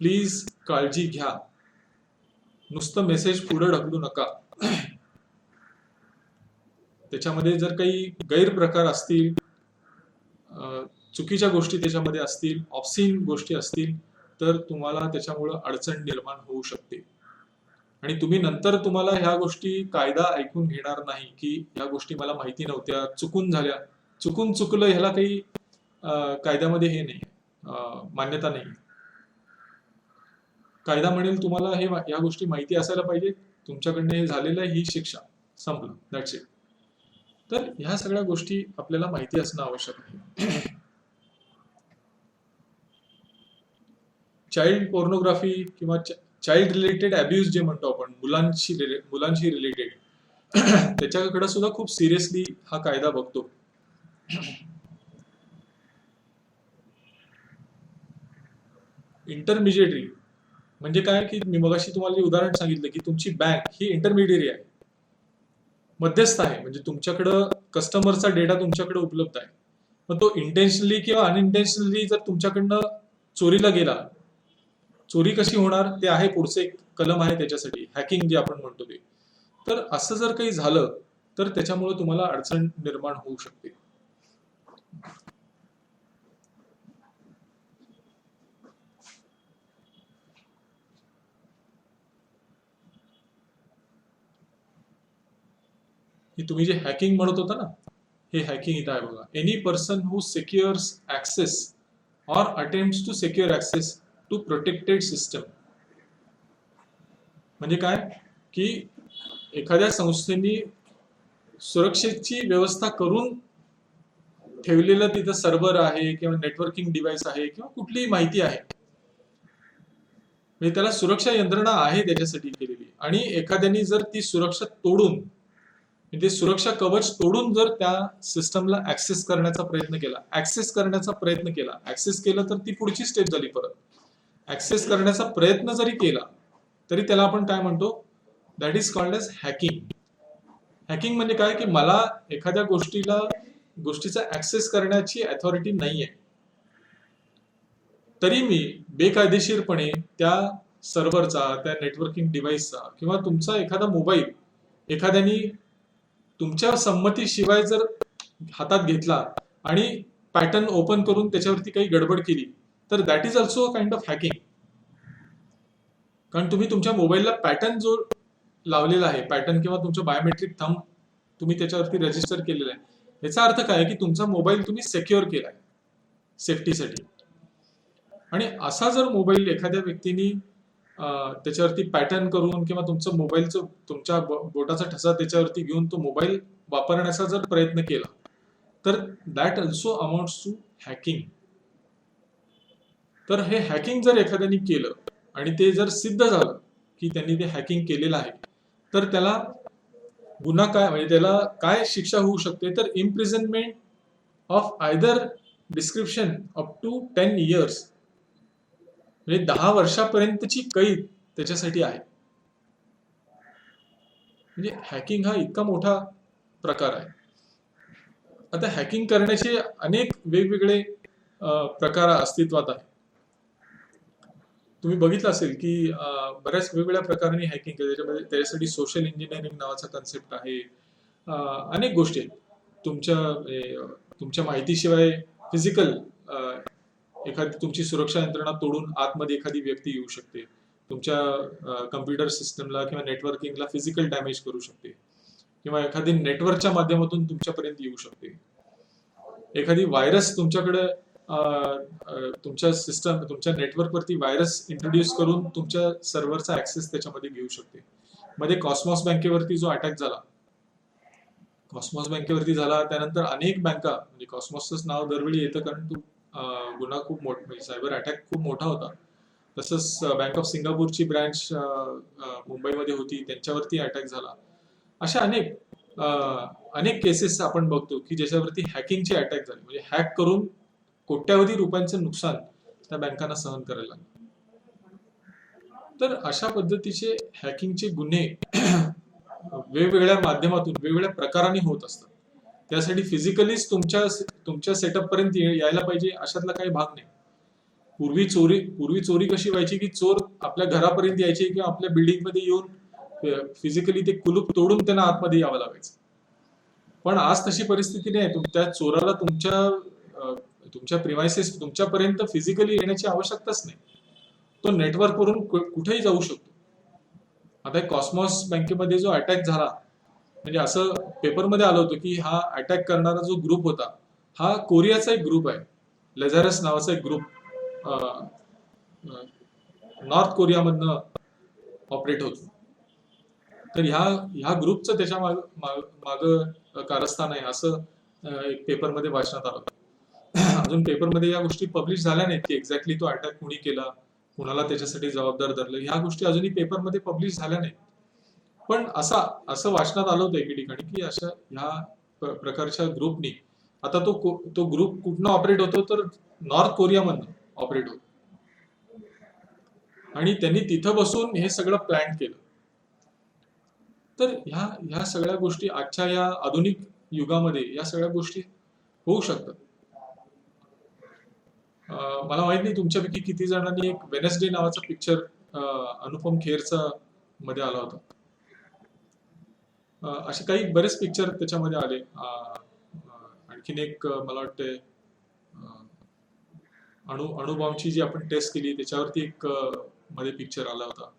प्लीज काळजी घ्या. नुसतं मेसेज पुढे ढकलू नका. त्याच्यामध्ये जर काही गैरप्रकार असतील चुकीच्या गोष्टी त्याच्यामध्ये असतील, ऑब्सिन गोष्टी असतील, तर तुम्हाला त्याच्यामुळं अडचण निर्माण होऊ शकते. आणि तुम्ही नंतर तुम्हाला ह्या गोष्टी कायदा ऐकून घेणार नाही की ह्या गोष्टी मला माहिती नव्हत्या, चुकून झाल्या. चुकलं ह्याला काही कायद्यामध्ये हे नाही, मान्यता नाही. कायदा म्हणेल तुम्हाला या गोष्टी माहिती असायला पाहिजे, तुमच्याकडनं हे झालेलं आहे, ही शिक्षा, संपलं, दॅट्स इट. तर ह्या सगळ्या गोष्टी आपल्याला माहिती असणं आवश्यक आहे. चाइल्ड पोर्नोग्राफी किंवा चाइल्ड रिलेटेड अब्यूज जे म्हणतो आपण, मुलांशी रिलेटेड, त्याच्याकडे सुद्धा खूप सिरियसली हा कायदा बघतो. इंटरमिजिएटरी म्हणजे काय की मी मगाशी तुम्हाला जे उदाहरण सांगितलं की तुमची बँक ही इंटरमिडियरी आहे, मध्यस्थ आहे. म्हणजे तुमच्याकडं कस्टमरचा डेटा तुमच्याकडे उपलब्ध आहे. मग तो इंटेन्शनली किंवा अनइंटेन्शनली जर तुमच्याकडनं चोरीला गेला, चोरी कशी होणार ते आहे, पुढचे एक कलम आहे त्याच्यासाठी, हॅकिंग जे आपण म्हणतो ते. तर असं जर काही झालं तर त्याच्यामुळे तुम्हाला अडचण निर्माण होऊ शकते. ही तुम्ही जे हॅकिंग म्हणत होता ना, हे हॅकिंग इथं आहे बघा. Any person who secures access or attempts to secure access to protected system. म्हणजे काय की एखाद्या संस्थेने सुरक्षेची व्यवस्था करून ठेवलेलं तिथं सर्व्हर आहे किंवा नेटवर्किंग डिव्हाइस आहे किंवा कुठलीही माहिती आहे, म्हणजे त्याला सुरक्षा यंत्रणा आहे त्याच्यासाठी केलेली, आणि एखाद्याने जर ती सुरक्षा तोडून, म्हणजे सुरक्षा कवच तोडून जर त्या सिस्टमला ऍक्सेस करण्याचा प्रयत्न केला, ऍक्सेस केलं तर ती पुढची स्टेप झाली. परत ऍक्सेस करण्याचा प्रयत्न जरी केला तरी त्याला आपण काय म्हणतो, that is called as hacking. Hacking म्हणजे काय की मला एखाद्या गोष्टीचा ऍक्सेस करण्याची अथॉरिटी नाहीये, तरी मी बेकायदेशीरपणे त्या सर्व्हरचा, त्या नेटवर्किंग डिव्हाइसचा किंवा तुमचा एखादा मोबाईल एखाद्याने तुमच्या संमतीशिवाय जर हातात घेतला आणि पॅटर्न ओपन करून त्याच्यावरती काही गडबड केली, तर that is also a kind of hacking. कारण तुम्ही तुमच्या मोबाईलला पॅटर्न जो लावलेला आहे, पॅटर्न किंवा तुमचं बायोमेट्रिक थंब तुम्ही त्याच्यावरती रजिस्टर केलेलं आहे, याचा अर्थ काय की तुमचा मोबाईल तुम्ही सिक्युअर केलाय सेफ्टीसाठी. आणि असा जर मोबाईल एखाद्या व्यक्तीने त्याच्यावरती पॅटर्न करून किंवा तुमचं मोबाईलचं, तुमच्या बोटाचा ठसा त्याच्यावरती घेऊन तो मोबाईल वापरण्याचा जर प्रयत्न केला, तर that also amounts to hacking. तर हे हॅकिंग जर एखाद्याने केलं आणि ते जर सिद्ध झालं की त्यांनी ते हॅकिंग केलेलं आहे, तर त्याला गुन्हा काय, म्हणजे त्याला काय शिक्षा होऊ शकते, तर imprisonment of either description up to 10 years, म्हणजे 10 वर्षापर्यंतची कैद त्याच्यासाठी आहे. म्हणजे हॅकिंग हा इतका मोठा प्रकार आहे. आता हॅकिंग करण्याचे अनेक वेगवेगळे प्रकार अस्तित्वात आहेत. तुम्ही बघितलं असेल की बऱ्याच वेगवेगळ्या प्रकारांनी हॅकिंग केलं. त्याच्यासाठी सोशल इंजिनिअरिंग नावाचा कन्सेप्ट आहे. अनेक गोष्टी आहेत. तुमच्या माहितीशिवाय फिजिकल एखादी तुमची सुरक्षा यंत्रणा तोडून आतमध्ये एखादी व्यक्ती येऊ शकते, तुमच्या कम्प्युटर सिस्टमला किंवा नेटवर्किंगला फिजिकल डॅमेज करू शकते, किंवा एखादी नेटवर्कच्या माध्यमातून तुमच्यापर्यंत येऊ शकते. एखादी व्हायरस तुमच्याकडे तुमच्या सिस्टम, तुमच्या नेटवर्कवरती व्हायरस इंट्रोड्यूस करून तुमच्या सर्व्हरचा ऍक्सेस त्याच्यामध्ये घेऊ शकते. मध्ये कॉस्मॉस बँकेवरती जो अटॅक झाला, त्यानंतर अनेक बँका, म्हणजे कॉस्मॉसचं नाव दरवेळी येतं कारण तो गुन्हा खूप मोठा, म्हणजे सायबर अटॅक खूप मोठा होता. तसंच बँक ऑफ सिंगापूरची ब्रँच मुंबईमध्ये होती, त्यांच्यावरती अटॅक झाला. अशा अनेक केसेस आपण बघतो की ज्याच्यावरती हॅकिंगचे अटॅक झाले, म्हणजे हॅक करून कोट्यावधी रुपयांचं नुकसान त्या बँकांना सहन करायला लागलं. तर अशा पद्धतीचे हॅकिंगचे गुन्हे वेगवेगळ्या माध्यमातून, वेगवेगळ्या प्रकाराने होत असतात. त्यासाठी फिजिकलीच तुमच्या सेटअप पर्यंत यायला पाहिजे अशातला काही भाग नाही. पूर्वी चोरी कशी व्हायची की चोर आपल्या घरापर्यंत यायचे किंवा आपल्या बिल्डिंग मध्ये येऊन फिजिकली ते कुलूप तोडून त्यांना आतमध्ये यावं लागायचं. पण आज तशी परिस्थिती नाही. त्या चोराला तुमच्या तुमच्या प्रिमायसेस तुमच्यापर्यंत फिजिकली येण्याची आवश्यकताच नाही. तो नेटवर्कवरून कुठेही जाऊ शकतो. आता एक कॉस्मॉस बँकेमध्ये जो अटॅक झाला, म्हणजे असं पेपरमध्ये आलं होतं की हा अटॅक करणारा जो ग्रुप होता हा कोरियाचा एक ग्रुप आहे, लेझारस नावाचा एक ग्रुप नॉर्थ कोरियामधनं ऑपरेट होतो. तर ह्या ग्रुपचं त्याच्या माग कारस्थान आहे असं एक पेपरमध्ये वाचण्यात आलं होतं. अजून पेपरमध्ये या गोष्टी पब्लिश झाल्या नाहीत की एक्झॅक्टली तो अटॅक कुणी केला, कुणाला त्याच्यासाठी जबाबदार धरलं, ह्या गोष्टी अजूनही पेपरमध्ये पब्लिश झाल्या नाहीत. पण असं वाचण्यात आलं होतं एके ठिकाणी की अशा ह्या प्रकारच्या ग्रुपनी, आता तो ग्रुप कुठनं ऑपरेट होतो तर नॉर्थ कोरियामधनं ऑपरेट होतो, आणि त्यांनी तिथं बसून हे सगळं प्लॅन केलं. तर ह्या सगळ्या गोष्टी आजच्या या आधुनिक युगामध्ये या सगळ्या गोष्टी होऊ शकतात. मला माहित नाही तुमच्यापैकी किती जणांनी एक वेनसडे नावाचा पिक्चर अनुपम खेरचा मध्ये आला होता. असे काही बरेच पिक्चर त्याच्यामध्ये आले. आणखीन एक मला वाटते अणुबॉम्बची जी आपण टेस्ट केली त्याच्यावरती एक मध्ये पिक्चर आला होता.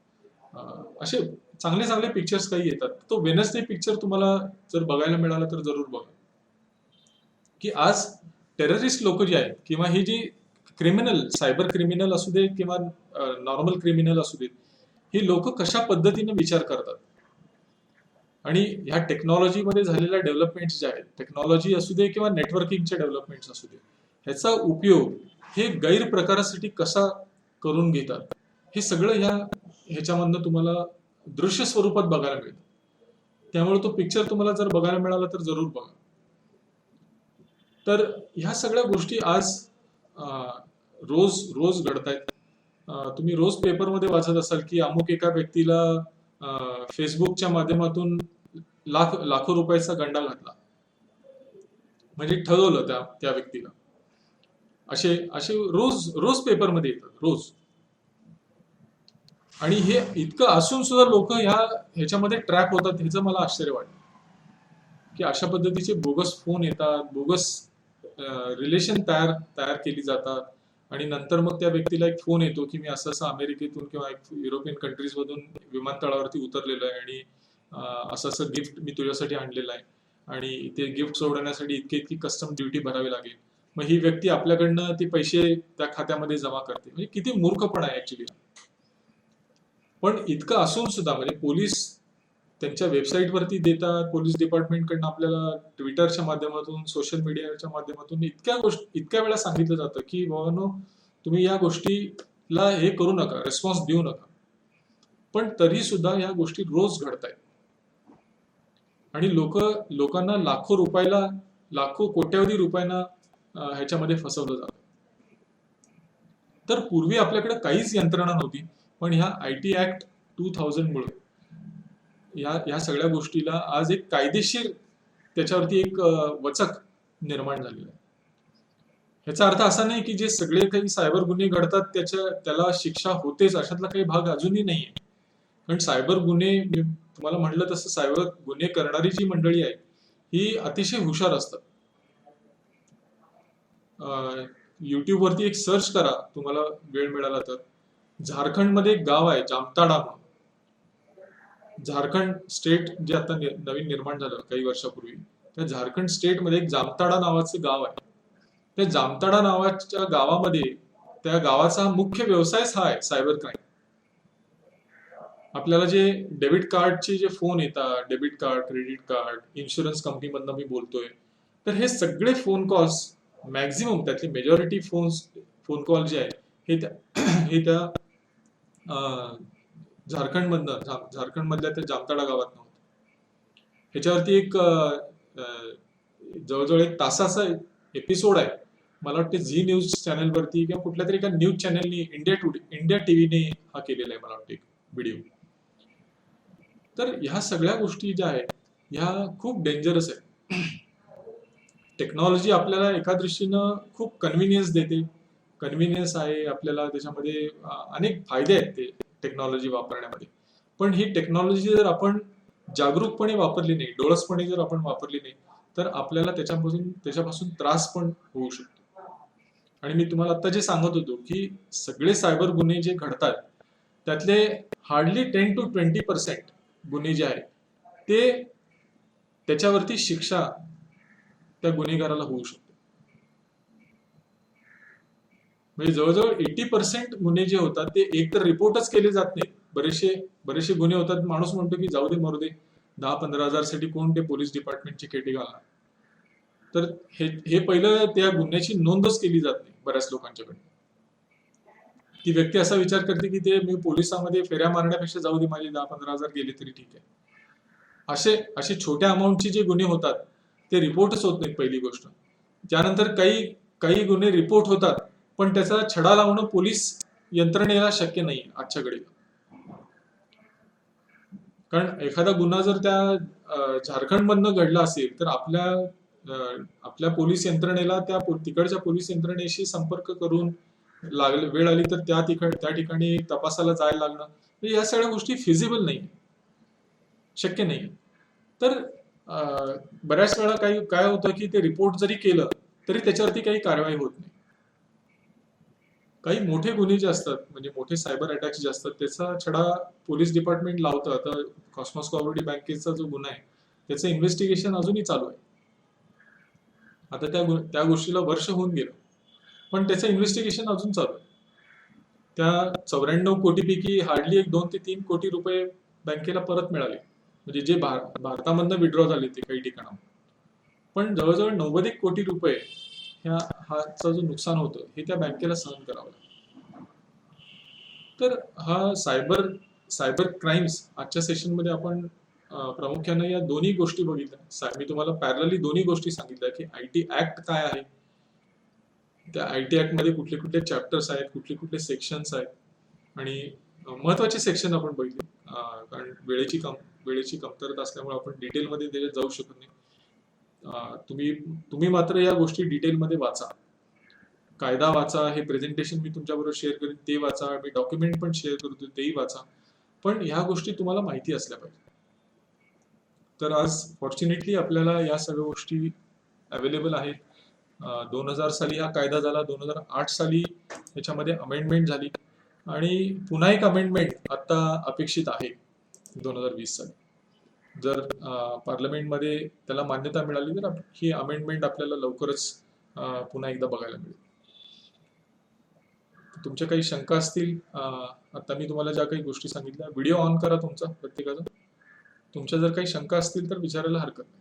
असे चांगले चांगले पिक्चर्स काही येतात. तो वेनसडे पिक्चर तुम्हाला जर बघायला मिळाला तर जरूर बघा. की आज टेररिस्ट लोक जे आहेत किंवा ही जी क्रिमिनल, सायबर क्रिमिनल असू दे किंवा नॉर्मल क्रिमिनल असू देत, ही लोक कशा पद्धतीने विचार करतात आणि ह्या टेक्नॉलॉजीमध्ये झालेल्या डेव्हलपमेंट्स ज्या आहेत, टेक्नॉलॉजी असू दे किंवा नेटवर्किंगच्या डेव्हलपमेंट्स असू दे, ह्याचा उपयोग हे गैरप्रकारासाठी कसा करून घेतात, हे सगळं ह्याच्यामधनं तुम्हाला दृश्य स्वरूपात बघायला मिळतं. त्यामुळे तो पिक्चर तुम्हाला जर बघायला मिळाला तर जरूर बघा. तर ह्या सगळ्या गोष्टी आज रोज रोज घडतायत. तुम्ही रोज पेपरमध्ये वाचत असाल की अमुक एका व्यक्तीला फेसबुकच्या माध्यमातून लाखो रुपयाचा गंडा घातला, म्हणजे ठरवलं त्या व्यक्तीला. असे रोज रोज पेपरमध्ये येतात रोज. आणि हे इतकं असून सुद्धा लोक ह्याच्यामध्ये ट्रॅप होतात, ह्याचं मला आश्चर्य वाटतं की अशा पद्धतीचे बोगस फोन येतात, बोगस रिलेशन तयार केली जातात, आणि नंतर मग त्या व्यक्तीला एक फोन येतो की मी असं अमेरिकेतून किंवा युरोपियन कंट्रीज मधून विमानतळावरती उतरलेलो आहे आणि असं गिफ्ट मी तुझ्यासाठी आणलेलं आहे आणि ते गिफ्ट सोडवण्यासाठी इतकी कस्टम ड्युटी भरावी लागेल. मग ही व्यक्ती आपल्याकडनं ते पैसे त्या खात्यामध्ये जमा करते. म्हणजे किती मूर्खपणा आहे ऍक्च्युली. पण इतकं असून सुद्धा म्हणजे पोलीस त्यांच्या वेबसाईटवरती देतात, पोलीस डिपार्टमेंटकडनं आपल्याला ट्विटरच्या माध्यमातून, सोशल मीडियाच्या माध्यमातून इतक्या वेळा सांगितलं जातं की बाबांनो तुम्ही या गोष्टीला हे करू नका, रिस्पॉन्स देऊ नका. पण तरी सुद्धा या गोष्टी रोज घडतायत आणि लोकांना लाखो कोट्यावधी रुपयांना ह्याच्यामध्ये फसवलं जातं. तर पूर्वी आपल्याकडे काहीच यंत्रणा नव्हती, पण ह्या IT ऍक्ट 2000 मुळे या सगळ्या गोष्टीला आज एक कायदेशीर त्याच्यावरती एक वचक निर्माण झालेला आहे. ह्याचा अर्थ असा नाही की जे सगळे काही सायबर गुन्हे घडतात त्याला शिक्षा होतेच, अशातला काही भाग अजूनही नाहीये. कारण सायबर गुन्हे तुम्हाला म्हटलं तसं सायबर गुन्हे करणारी जी मंडळी आहे ही अतिशय हुशार असतात. युट्यूबवरती एक सर्च करा तुम्हाला वेळ मिळाला तर. झारखंडमध्ये एक गाव आहे जामताडा म्हणून. झारखंड स्टेट जे आता नवीन निर्माण झालं काही वर्षापूर्वी, त्या झारखंड स्टेटमध्ये एक जामताडा नावाचं गाव आहे. त्या जामताडा नावाच्या गावामध्ये त्या गावाचा मुख्य व्यवसायच हा आहे, सायबर क्राईम. आपल्याला जे डेबिट कार्डचे जे फोन येतात, debit card, credit card, insurance कंपनीमधनं मी बोलतोय, तर हे सगळे फोन कॉल्स मॅक्झिमम त्यातले मेजॉरिटी फोन कॉल जे आहे हे त्या झारखंडमधल्या त्या जामताडा गावात नव्हतं. ह्याच्यावरती एक जवळजवळ 1 तासाचा एपिसोड आहे, मला वाटतं झी न्यूज चॅनलवरती किंवा कुठल्या तरी एका न्यूज चॅनलनी इंडिया टीव्हीने हा केलेला आहे मला वाटतं एक व्हिडिओ. तर ह्या सगळ्या गोष्टी ज्या आहेत ह्या खूप डेंजरस आहेत. टेक्नॉलॉजी आपल्याला एका दृष्टीनं खूप कन्व्हिनियन्स देते, कन्व्हिनियन्स आहे आपल्याला, त्याच्यामध्ये अनेक फायदे आहेत ते टेक्नॉलॉजी वापरण्यामध्ये. पण ही टेक्नॉलॉजी जर आपण जागरूकपणे वापरली नाही, डोळसपणे जर आपण वापरली नाही, तर आपल्याला त्याच्यापासून त्रास पण होऊ शकतो. आणि मी तुम्हाला आता जे सांगत होतो की सगळे सायबर गुन्हे जे घडतात त्यातले हार्डली 10 to 20% गुन्हे जे आहेत ते त्याच्यावरती शिक्षा त्या गुन्हेगाराला होऊ शकते. म्हणजे जवळजवळ 80% गुन्हे जे होतात ते एक तर रिपोर्टच केले जात नाहीत. बरेचसे गुन्हे होतात, माणूस म्हणतो की जाऊ दे मरू दे, 10-15 हजार साठी कोण ते पोलीस डिपार्टमेंटची केटी घालणार. तर हे पहिलं त्या गुन्ह्याची नोंदच केली जात नाही बऱ्याच लोकांच्याकडे. ती व्यक्ती असा विचार करते की ते मी पोलिसांमध्ये फेऱ्या मारण्यापेक्षा जाऊ दे, माझे 10-15 हजार गेले तरी ठीक आहे. असे छोट्या अमाऊंटचे जे गुन्हे होतात ते रिपोर्टच होत नाहीत पहिली गोष्ट. त्यानंतर काही काही गुन्हे रिपोर्ट होतात पण त्याचा छडा लावणं पोलीस यंत्रणेला शक्य नाही आजच्या घडीला. कारण एखादा गुन्हा जर त्या झारखंडमधनं घडला असेल तर आपल्या पोलीस यंत्रणेला तिकडच्या पोलीस यंत्रणेशी संपर्क करून वेळ आली तर त्या ठिकाणी तपासाला जायला लागणं, म्हणजे या सगळ्या गोष्टी फिजिबल नाही, शक्य नाही. तर बऱ्याच वेळा काय होतं की ते रिपोर्ट जरी केलं तरी त्याच्यावरती काही कारवाई होत नाही. काही मोठे गुन्हे जे असतात, म्हणजे मोठे सायबर अटॅक्स जे असतात, त्याचा छडा पोलीस डिपार्टमेंट लावतं. आता कॉस्मॉस कोऑपरेटिव्ह बँकेचा जो गुन्हा आहे त्याचं इन्व्हेस्टिगेशन अजूनही चालू आहे. आता त्या गोष्टीला वर्ष होऊन गेलं पण त्याचं इन्व्हेस्टिगेशन अजून चालू आहे. त्या 94 कोटीपैकी हार्डली 2 ते 3 कोटी रुपये बँकेला परत मिळाले, म्हणजे जे भारतामधनं विड्रॉ झाले ते काही ठिकाणावर. पण जवळजवळ 90 कोटी रुपये हाचं जो नुकसान होतं हे त्या बँकेला सहन करावं लागतं. तर हा सायबर क्राईम्स आजच्या सेशनमध्ये आपण प्रामुख्याने या दोन्ही गोष्टी बघितल्या. मी तुम्हाला पॅरलली दोन्ही गोष्टी सांगितल्या की आयटी ऍक्ट काय आहे, त्या आयटी ऍक्ट मध्ये कुठले कुठले चॅप्टर्स आहेत, कुठले कुठले सेक्शन्स आहेत, आणि महत्वाचे सेक्शन आपण बघितले. कारण वेळेची कमतरता असल्यामुळे आपण डिटेलमध्ये त्याच्यात जाऊ शकत नाही. तुम्ही मात्र या गोष्टी डिटेलमध्ये वाचा, कायदा वाचा, हे प्रेझेंटेशन मी तुमच्याबरोबर शेअर करेन ते वाचा, मी डॉक्युमेंट पण शेअर करतो तेही वाचा, पण ह्या गोष्टी तुम्हाला माहिती असल्या पाहिजे. तर आज फॉर्च्युनेटली आपल्याला या सगळ्या गोष्टी अवेलेबल आहेत. 2000 साली हा कायदा झाला, 2008 साली याच्यामध्ये अमेंडमेंट झाली, आणि पुन्हा एक अमेंडमेंट आता अपेक्षित आहे 2020 साली. जर पार्लमेंटमध्ये त्याला मान्यता मिळाली तर ही अमेंडमेंट आपल्याला लवकरच पुन्हा एकदा बघायला मिळेल. तुमच्या काही शंका असतील, आता मी तुम्हाला ज्या काही गोष्टी सांगितल्या, व्हिडिओ ऑन करा तुमचा प्रत्येकाचा. तुमच्या जर काही शंका असतील तर विचारायला हरकत नाही.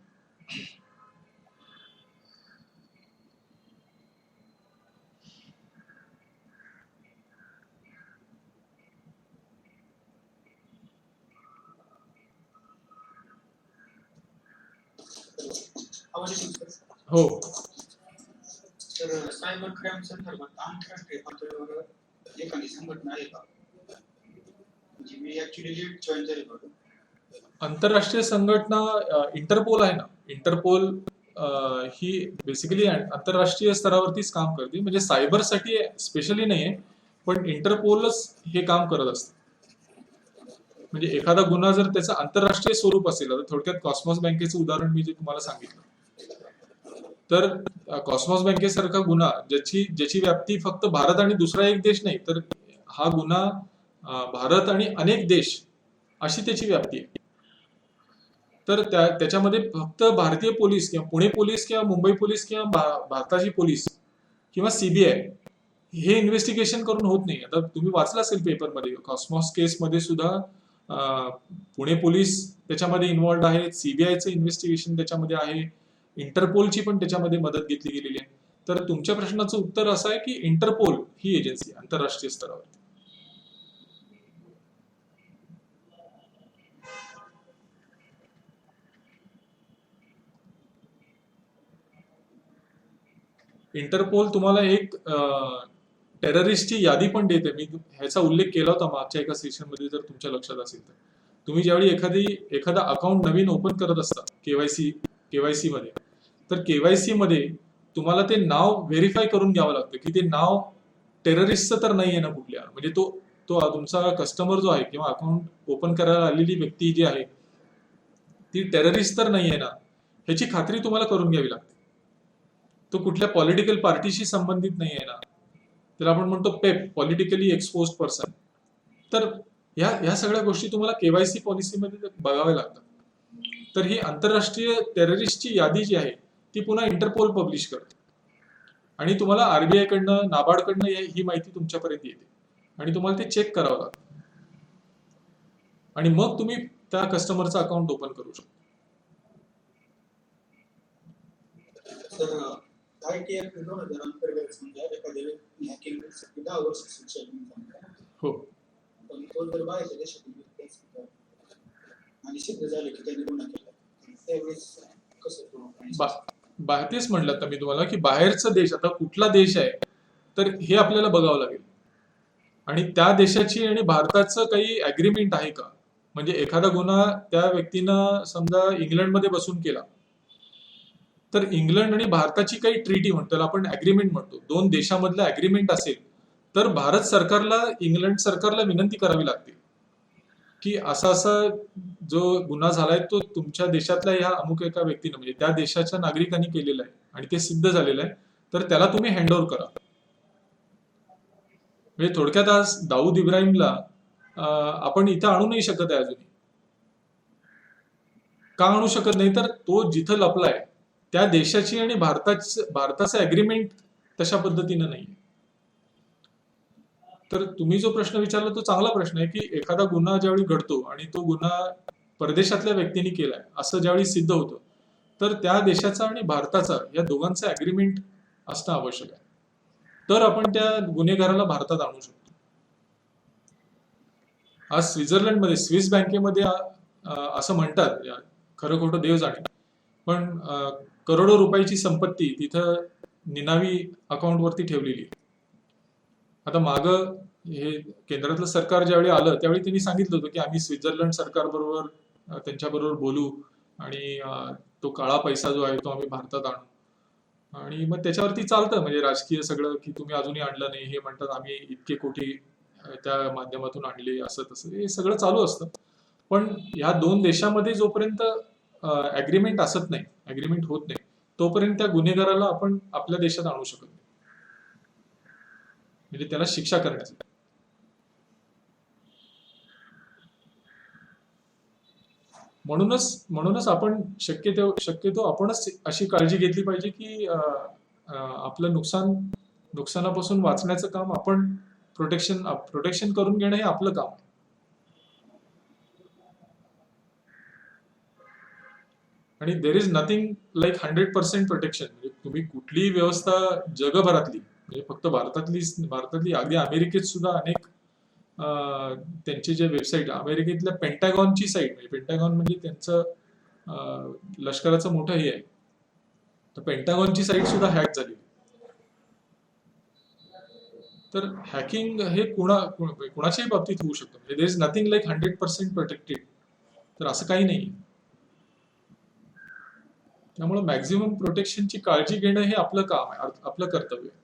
हो, तर सायबर क्राईम संदर्भात आंतरराष्ट्रीय पातळीवर एखादी संघटना आहे का? म्हणजे मी ऍक्च्युली लेट जॉईन झाले बघा. आंतरराष्ट्रीय संघटना इंटरपोल आहे ना. इंटरपोल ही बेसिकली आंतरराष्ट्रीय स्तरावरतीच काम करते, म्हणजे सायबरसाठी स्पेशली नाही आहे, पण इंटरपोलच हे काम करत असते. म्हणजे एखादा गुन्हा जर त्याचं आंतरराष्ट्रीय स्वरूप असेल, आता थोडक्यात कॉस्मॉस बँकेचं उदाहरण मी जे तुम्हाला सांगितलं, तर कॉस्मॉस बँकेसारखा गुन्हा ज्याची व्याप्ती फक्त भारत आणि दुसरा एक देश नाही, तर हा गुन्हा भारत आणि अनेक देश अशी त्याची व्याप्ती आहे. तर त्याच्यामध्ये फक्त भारतीय पोलीस किंवा पुणे पोलीस किंवा मुंबई पोलीस किंवा भारताची पोलीस किंवा सीबीआय हे इन्व्हेस्टिगेशन करून होत नाही. आता तुम्ही वाचलं असेल पेपरमध्ये, कॉस्मॉस केसमध्ये सुद्धा पुणे पोलीस त्याच्यामध्ये इन्व्हॉल्ड आहेत, सीबीआयचं इन्व्हेस्टिगेशन त्याच्यामध्ये आहे, इंटरपोलची पण त्याच्यामध्ये मदत घेतली गेलेली आहे. तर तुमच्या प्रश्नाचं उत्तर असं आहे की इंटरपोल ही एजन्सी आंतरराष्ट्रीय स्तरावर. इंटरपोल तुम्हाला एक टेररिस्टची यादी पण देते. मी ह्याचा उल्लेख केला होता मागच्या एका सेशनमध्ये, जर तुमच्या लक्षात असेल तर. तुम्ही ज्यावेळी एखादा अकाउंट नवीन ओपन करत असता केवायसी मध्ये, तर केवायसी मध्ये तुम्हाला ते नाव व्हेरीफाय करून घ्यावं लागतं की ते नाव टेररिस्टचं तर नाही आहे ना कुठल्या, म्हणजे तो तुमचा कस्टमर जो आहे किंवा अकाउंट ओपन करायला आलेली व्यक्ती जी आहे ती टेररिस्ट तर नाही आहे ना, ह्याची खात्री तुम्हाला करून घ्यावी लागते. तो कुठल्या पॉलिटिकल पार्टीशी संबंधित नाही आहे ना, त्याला आपण म्हणतो पेप, पॉलिटिकली एक्सपोज पर्सन. तर ह्या सगळ्या गोष्टी तुम्हाला केवायसी पॉलिसीमध्ये बघाव्या लागतात. तर ही आंतरराष्ट्रीय टेररिस्टची यादी जी आहे ती पुन्हा इंटरपोल पब्लिश करते आणि तुम्हाला आरबीआय कडनं, नाबार्ड कडनं ही माहिती तुमच्यापर्यंत येते आणि तुम्हाला ते चेक करावं लागतं आणि मग तुम्ही त्या कस्टमरचं अकाउंट ओपन करू शकता. सर आयटी ऍक्ट 2000 अंतर्गत समजा एखाद्या व्यक्ती हॅकिंगसाठी 10 वर्ष शिक्षा घेऊन समजा, हो, पण तो जर बाहेरच्या देशातील व्यक्ती असेल तर आणि सिद्ध झाले की त्याने गुन्हा केला, त्यावेळेस कसं तेच म्हटलं आता मी तुम्हाला की बाहेरचा देश, आता कुठला देश आहे तर हे आपल्याला बघावं लागेल आणि त्या देशाची आणि भारताचं काही ऍग्रीमेंट आहे का. म्हणजे एखादा गुन्हा त्या व्यक्तीनं समजा इंग्लंडमध्ये बसून केला तर इंग्लंड आणि भारताची काही ट्रीटी म्हणतो, त्याला आपण ऍग्रीमेंट म्हणतो, दोन देशामधलं ऍग्रीमेंट असेल तर भारत सरकारला इंग्लंड सरकारला विनंती करावी लागते की असा असा जो गुन्हा झालाय तो तुमच्या देशातल्या ह्या अमुक एका व्यक्तीनं म्हणजे त्या देशाच्या नागरिकांनी केलेला आहे आणि ते सिद्ध झालेलं आहे, तर त्याला तुम्ही हँडओव्हर करा. म्हणजे थोडक्यात आज दाऊद इब्राहिमला आपण इथं आणू नाही शकत आहे अजूनही. का आणू शकत नाही तर तो जिथं लपलाय त्या देशाची आणि भारताचं अग्रीमेंट तशा पद्धतीनं नाही. तर तुम्ही जो प्रश्न विचारला तो चांगला प्रश्न आहे की एखादा गुन्हा ज्यावेळी घडतो आणि तो गुन्हा परदेशातल्या व्यक्तीने केलाय असं ज्यावेळी सिद्ध होतं तर त्या देशाचा आणि भारताचा या दोघांचं अग्रीमेंट असणं आवश्यक आहे, तर आपण त्या गुन्हेगाराला भारतात आणू शकतो. आज स्वित्झर्लंडमध्ये स्विस बँकेमध्ये असं म्हणतात, खरं खोटं देव जाणे, पण करोडो रुपयाची संपत्ती तिथं निनावी अकाउंटवरती ठेवलेली आहे. आता मागं हे केंद्रातलं सरकार ज्यावेळी आलं त्यावेळी त्यांनी सांगितलं होतं की आम्ही स्वित्झर्लंड सरकारबरोबर त्यांच्याबरोबर बोलू आणि तो काळा पैसा जो आहे तो आम्ही भारतात आणू आणि मग त्याच्यावरती चालतं म्हणजे राजकीय सगळं की तुम्ही अजूनही आणलं नाही, हे म्हणतात आम्ही इतके कोटी त्या माध्यमातून आणले, असं तसं हे सगळं चालू असतं. पण या दोन देशामध्ये जोपर्यंत अग्रीमेंट असत नाही, अग्रीमेंट होत नाही, तोपर्यंत त्या गुन्हेगाराला आपण आपल्या देशात आणू शकत नाही, म्हणजे त्याला शिक्षा करण्यासाठी. म्हणूनच आपण शक्यतो आपणच अशी काळजी घेतली पाहिजे की आपलं नुकसानापासून वाचण्याचं काम आपण प्रोटेक्शन करून घेणं हे आपलं काम आहे. आणि there is nothing like 100% protection. म्हणजे तुम्ही कुठलीही व्यवस्था जगभरातली म्हणजे फक्त भारतातली अगदी अमेरिकेत सुद्धा अनेक त्यांचे जे वेबसाईट, अमेरिकेतल्या पेंटागॉनची साईट, म्हणजे पेंटागॉन म्हणजे त्यांचं लष्कराचं मोठं हे आहे, तर पेंटागॉनची साईट सुद्धा हॅक झाली. तर हॅकिंग हे कुणाच्याही बाबतीत होऊ शकतं, म्हणजे there is nothing like 100% protected, तर असं काही नाही. त्यामुळे मॅक्झिमम प्रोटेक्शनची काळजी घेणं हे आपलं काम आहे, आपलं कर्तव्य आहे.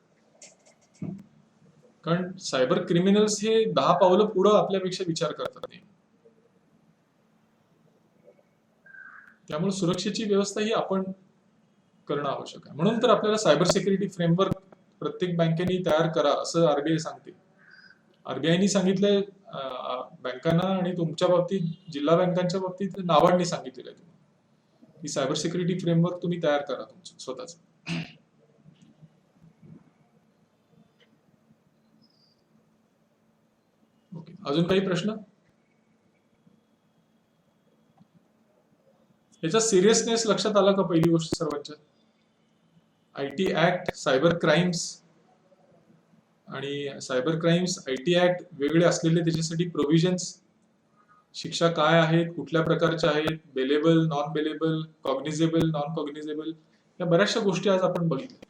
कारण सायबर क्रिमिनल्स हे 10 पावलं पुढं आपल्यापेक्षा विचार करतात नाही. त्यामुळे सुरक्षेची व्यवस्था ही आपण करणं आवश्यक आहे. म्हणून तर आपल्याला सायबर सिक्युरिटी फ्रेमवर्क प्रत्येक बँकेने तयार करा असं आरबीआय सांगते. आरबीआयनी सांगितलंय बँकांना आणि तुमच्या बाबतीत जिल्हा बँकांच्या बाबतीत नाबार्डनी सांगितलेलं आहे की सायबर सिक्युरिटी फ्रेमवर्क तुम्ही तयार करा तुमचं स्वतःच. ओके, अजून काही प्रश्न? याचा सिरियसनेस लक्षात आला का? पहिली गोष्ट सर्वांच्या आयटी ऍक्ट, सायबर क्राईम्स आणि सायबर क्राईम्स आयटी ऍक्ट वेगळे असलेले त्याच्यासाठी प्रोव्हिजन्स, शिक्षा काय आहेत, कुठल्या प्रकारच्या आहेत, बेलेबल, नॉन बेलेबल, कॉग्निझेबल, नॉन कॉग्निझेबल, या बऱ्याचशा गोष्टी आज आपण बघितल्या.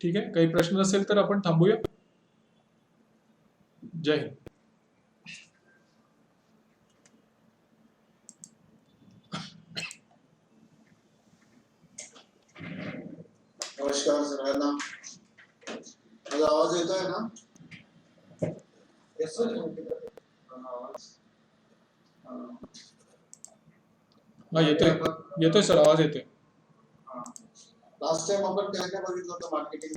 ठीक आहे, काही प्रश्न नसेल तर आपण थांबूया. जय हिंद. नमस्कार सगळ्यांना. माझा आवाज येतोय ना? Yes, sir. हा येतोय येतोय सर, आवाज येतोय. लास्ट टाइम आपण काय काय बघितलं होतं मार्केटिंग